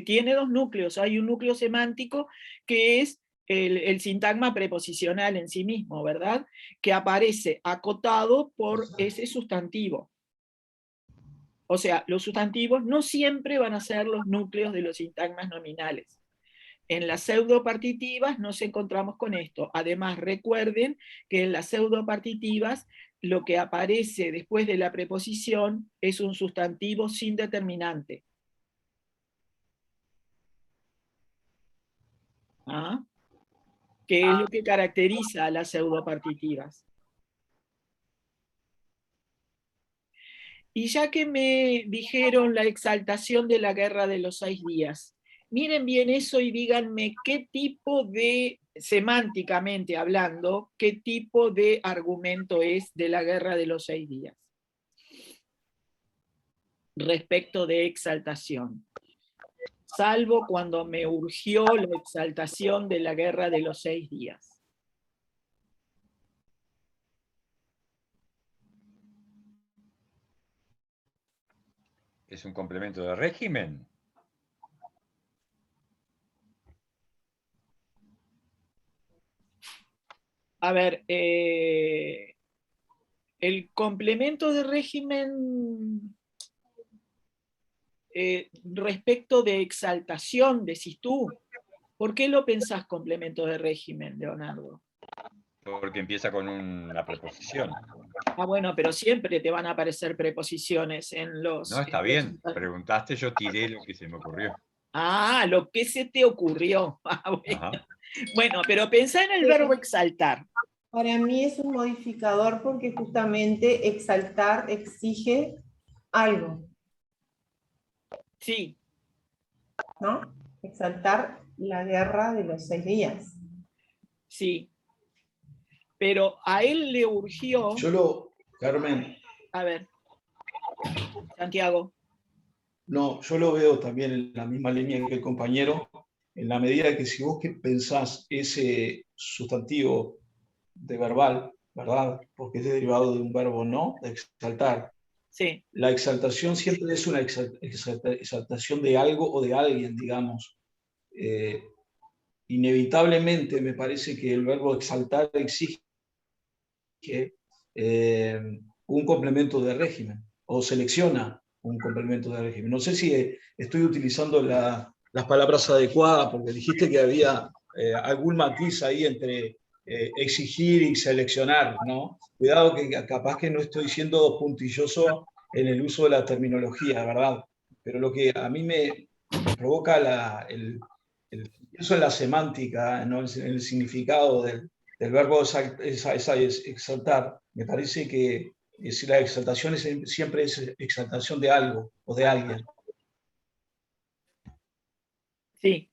Tiene dos núcleos. Hay un núcleo semántico que es el sintagma preposicional en sí mismo, ¿verdad? Que aparece acotado por ese sustantivo. O sea, los sustantivos no siempre van a ser los núcleos de los sintagmas nominales. En las pseudopartitivas nos encontramos con esto. Además, recuerden que en las pseudopartitivas lo que aparece después de la preposición es un sustantivo sin determinante. ¿Ah? Que es lo que caracteriza a las pseudopartitivas. Y ya que me dijeron la exaltación de la Guerra de los 6 días, miren bien eso y díganme qué tipo de, semánticamente hablando, qué tipo de argumento es de la Guerra de los 6 días respecto de exaltación. Salvo cuando me urgió la exaltación de la Guerra de los 6 días. ¿Es un complemento de régimen? A ver, El complemento de régimen respecto de exaltación, decís tú. ¿Por qué lo pensás complemento de régimen, Leonardo? Porque empieza con una preposición. Ah, bueno, pero siempre te van a aparecer preposiciones en los... No, está bien. Preguntaste, yo tiré lo que se me ocurrió. Ah, lo que se te ocurrió. Ah, bueno. Ajá. Bueno, pero pensá en el verbo exaltar. Para mí es un modificador porque justamente exaltar exige algo, Sí, ¿no? Exaltar la guerra de los 6 días. sí. Pero a él le urgió... Carmen, A ver, Santiago. no, yo lo veo también en la misma línea que el compañero, en la medida que si vos que pensás ese sustantivo de verbal, ¿verdad? Porque es derivado de un verbo no, de exaltar. Sí. La exaltación siempre es una exaltación de algo o de alguien, digamos. Inevitablemente me parece que el verbo exaltar exige un complemento de régimen o selecciona un complemento de régimen. No sé si estoy utilizando las palabras adecuadas porque dijiste que había algún matiz ahí entre exigir y seleccionar, ¿no? Cuidado que capaz que no estoy siendo puntilloso en el uso de la terminología, ¿verdad? Pero lo que a mí me provoca pienso en la semántica, ¿no? En el significado del verbo exaltar, me parece que si la exaltación siempre es exaltación de algo o de alguien. Sí.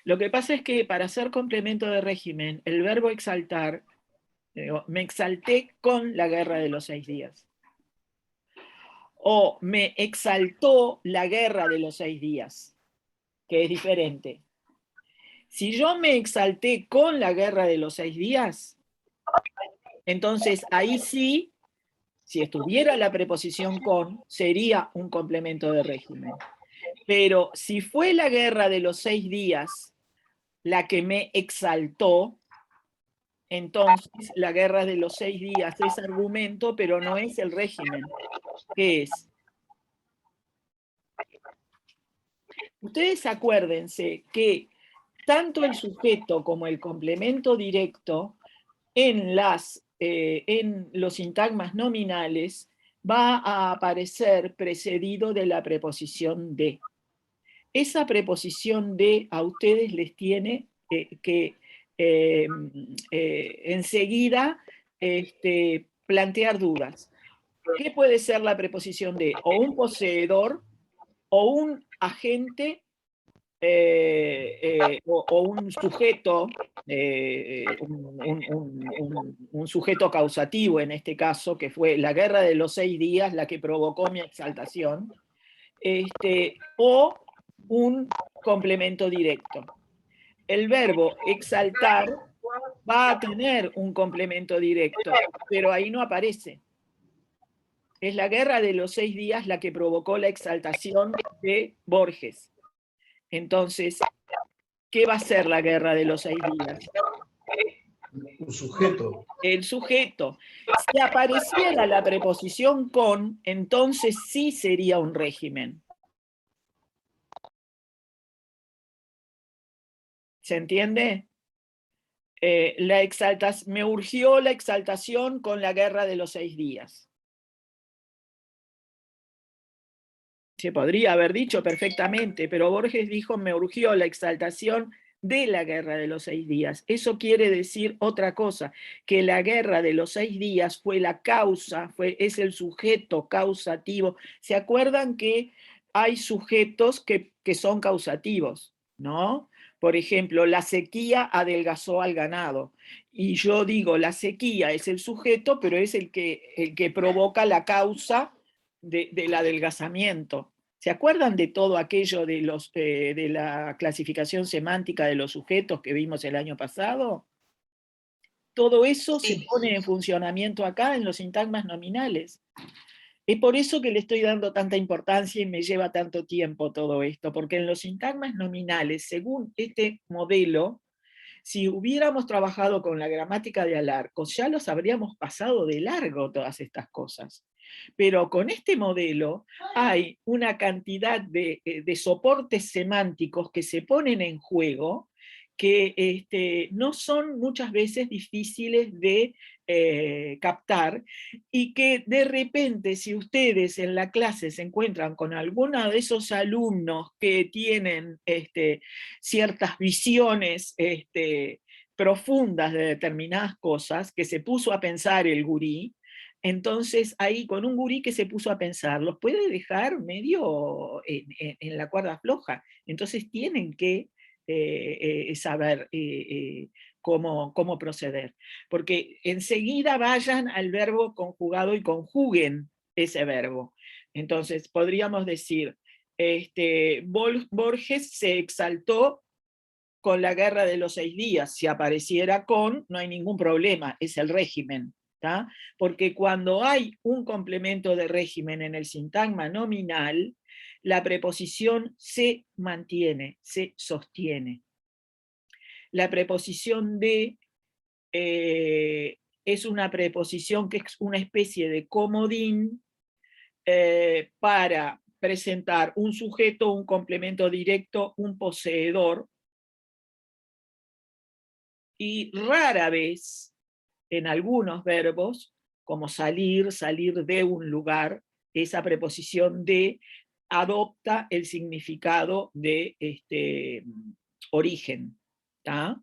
Lo que pasa es que para hacer complemento de régimen, el verbo exaltar, me exalté con la guerra de los 6 días. O me exaltó la guerra de los 6 días, que es diferente. Si yo me exalté con la guerra de los 6 días, entonces ahí sí, si estuviera la preposición con, sería un complemento de régimen. Pero si fue la guerra de los 6 días la que me exaltó, entonces la guerra de los 6 días es argumento, pero no es el régimen. ¿Qué es? Ustedes acuérdense que tanto el sujeto como el complemento directo en los sintagmas nominales va a aparecer precedido de la preposición de. Esa preposición de a ustedes les tiene que enseguida plantear dudas. ¿Qué puede ser la preposición de? O un poseedor, o un agente, o un sujeto, un sujeto causativo en este caso, que fue la guerra de los 6 días la que provocó mi exaltación, o un complemento directo. El verbo exaltar va a tener un complemento directo, pero ahí no aparece. Es la guerra de los 6 días la que provocó la exaltación de Borges. Entonces, ¿qué va a ser la guerra de los 6 días? Un sujeto. El sujeto. Si apareciera la preposición con, entonces sí sería un régimen. ¿Se entiende? Me urgió la exaltación con la guerra de los 6 días. Se podría haber dicho perfectamente, pero Borges dijo, me urgió la exaltación de la guerra de los 6 días. Eso quiere decir otra cosa, que la guerra de los 6 días fue la causa, es el sujeto causativo. ¿Se acuerdan que hay sujetos que son causativos, ¿no? Por ejemplo, la sequía adelgazó al ganado. Y yo digo, la sequía es el sujeto, pero es el que provoca la causa del adelgazamiento. ¿Se acuerdan de todo aquello de la clasificación semántica de los sujetos que vimos el año pasado? Todo eso se pone en funcionamiento acá en los sintagmas nominales. Es por eso que le estoy dando tanta importancia y me lleva tanto tiempo todo esto, porque en los sintagmas nominales, según este modelo, Si hubiéramos trabajado con la gramática de Alarcos, ya los habríamos pasado de largo todas estas cosas. Pero con este modelo hay una cantidad de soportes semánticos que se ponen en juego que no son muchas veces difíciles de captar, y que de repente, si ustedes en la clase se encuentran con alguno de esos alumnos que tienen ciertas visiones profundas de determinadas cosas, que se puso a pensar el gurí, entonces ahí con un gurí que se puso a pensar, los puede dejar medio en la cuerda floja. Entonces tienen que saber cómo proceder. Porque enseguida vayan al verbo conjugado y conjuguen ese verbo. Entonces podríamos decir, Borges se exaltó con la Guerra de los 6 días. Si apareciera con, no hay ningún problema, es el régimen. ¿tá? Porque cuando hay un complemento de régimen en el sintagma nominal, la preposición se mantiene, se sostiene. La preposición de es una preposición que es una especie de comodín para presentar un sujeto, un complemento directo, un poseedor, y rara vez, en algunos verbos, como salir, salir de un lugar, esa preposición de adopta el significado de origen. ¿tá?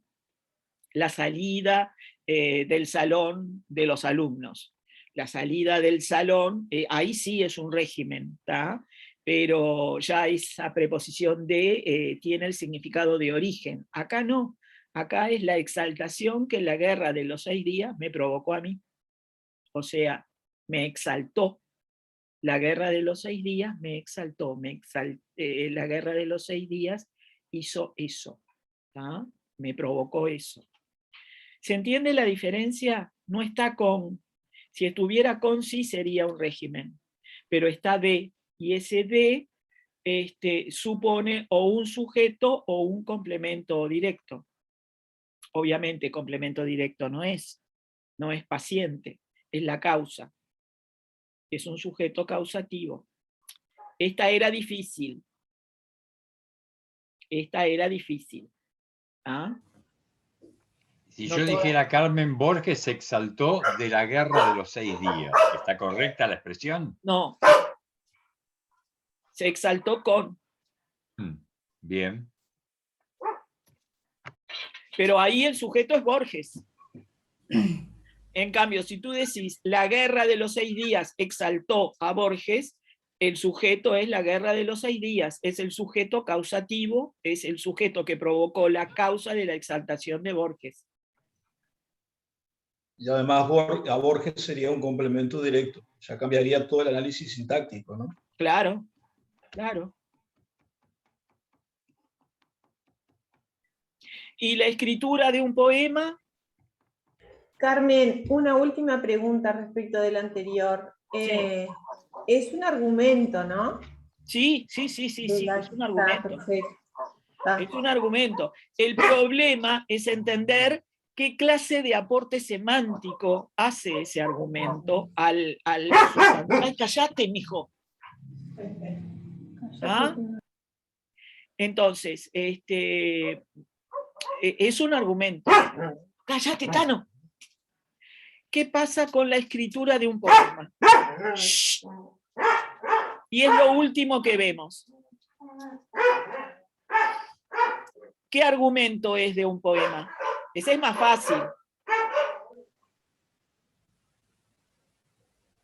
La salida del salón de los alumnos. La salida del salón, ahí sí es un régimen, ¿tá? Pero ya esa preposición de tiene el significado de origen. Acá no. Acá es la exaltación que la Guerra de los 6 días me provocó a mí. O sea, me exaltó. La Guerra de los 6 días me exaltó. La Guerra de los 6 días hizo eso. ¿tá? Me provocó eso. ¿Se entiende la diferencia? No está con. Si estuviera con, sí sería un régimen. Pero está de, y ese de supone o un sujeto o un complemento directo. Obviamente, complemento directo no es paciente, es la causa. Es un sujeto causativo. Esta era difícil. Esta era difícil. ¿Ah? Si yo dijera Carmen Borges se exaltó de la Guerra de los 6 días, ¿está correcta la expresión? No. Se exaltó con. Bien. Pero ahí el sujeto es Borges. En cambio, si tú decís la Guerra de los 6 días exaltó a Borges, el sujeto es la Guerra de los 6 días, es el sujeto causativo, es el sujeto que provocó la causa de la exaltación de Borges. Y además a Borges sería un complemento directo, ya cambiaría todo el análisis sintáctico, ¿no? Claro, claro. ¿Y la escritura de un poema? Carmen, una última pregunta respecto del anterior. Sí. Es un argumento, ¿no? Sí, es un argumento. Perfecto. Es un argumento. El problema es entender qué clase de aporte semántico hace ese argumento al sustantivo. Ay, callate, mijo. ¿Ah? Entonces, es un argumento. Cállate, Tano. ¿Qué pasa con la escritura de un poema? Shh. Y es lo último que vemos. ¿Qué argumento es de un poema? Ese es más fácil.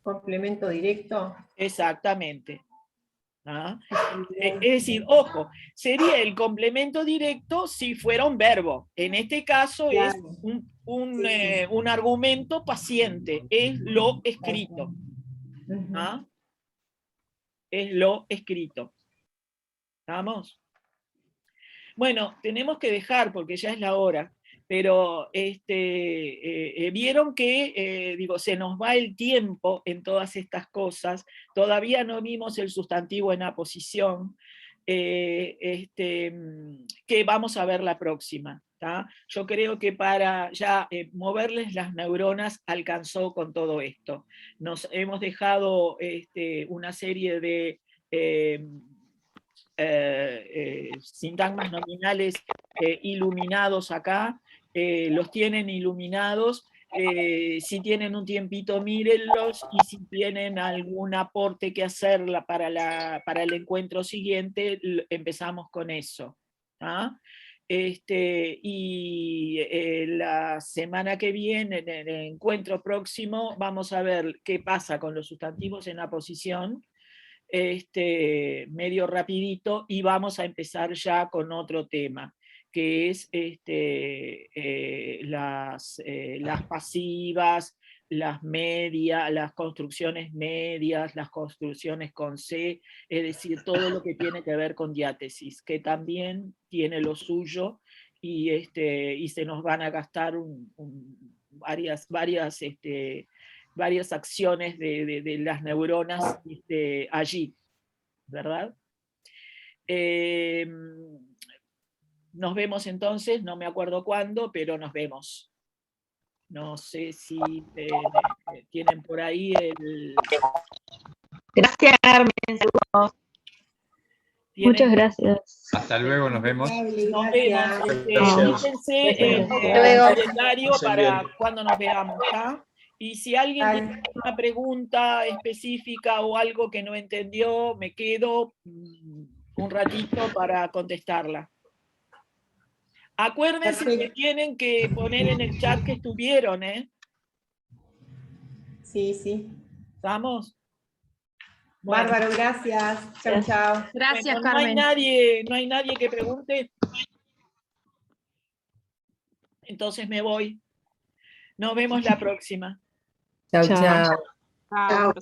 Complemento directo. Exactamente. ¿Ah? Es decir, ojo, sería el complemento directo si fuera un verbo. En este caso es un argumento paciente, es lo escrito. ¿Ah? Es lo escrito. ¿Estamos? Bueno, tenemos que dejar porque ya es la hora, pero vieron que, se nos va el tiempo en todas estas cosas, todavía no vimos el sustantivo en aposición, que vamos a ver la próxima. ¿tá? Yo creo que para ya moverles las neuronas alcanzó con todo esto. Nos hemos dejado una serie de sintagmas nominales iluminados acá, los tienen iluminados. Si tienen un tiempito, mírenlos, y si tienen algún aporte que hacer para el encuentro siguiente, empezamos con eso. ¿ah? Y la semana que viene, en el encuentro próximo, vamos a ver qué pasa con los sustantivos en la posición, medio rapidito, y vamos a empezar ya con otro tema, que es las pasivas, las medias, las construcciones medias, las construcciones con C, es decir, todo lo que tiene que ver con diátesis, que también tiene lo suyo, y se nos van a gastar varias acciones de las neuronas allí, ¿verdad? Nos vemos entonces, no me acuerdo cuándo, pero nos vemos. No sé si tienen por ahí el... Gracias, Carmen. Saludos. Muchas gracias. Hasta luego, nos vemos. Nos vemos. Gracias. Fíjense en el calendario para cuando nos veamos, ¿tá? Y si alguien tiene una pregunta específica o algo que no entendió, me quedo un ratito para contestarla. Acuérdense que tienen que poner en el chat que estuvieron, ¿eh? Sí, sí. ¿Estamos? Bueno. Bárbaro, gracias. Chao, chao. Gracias, Bueno, Carmen. No hay nadie que pregunte. Entonces me voy. Nos vemos la próxima. Chao, chao. Chao.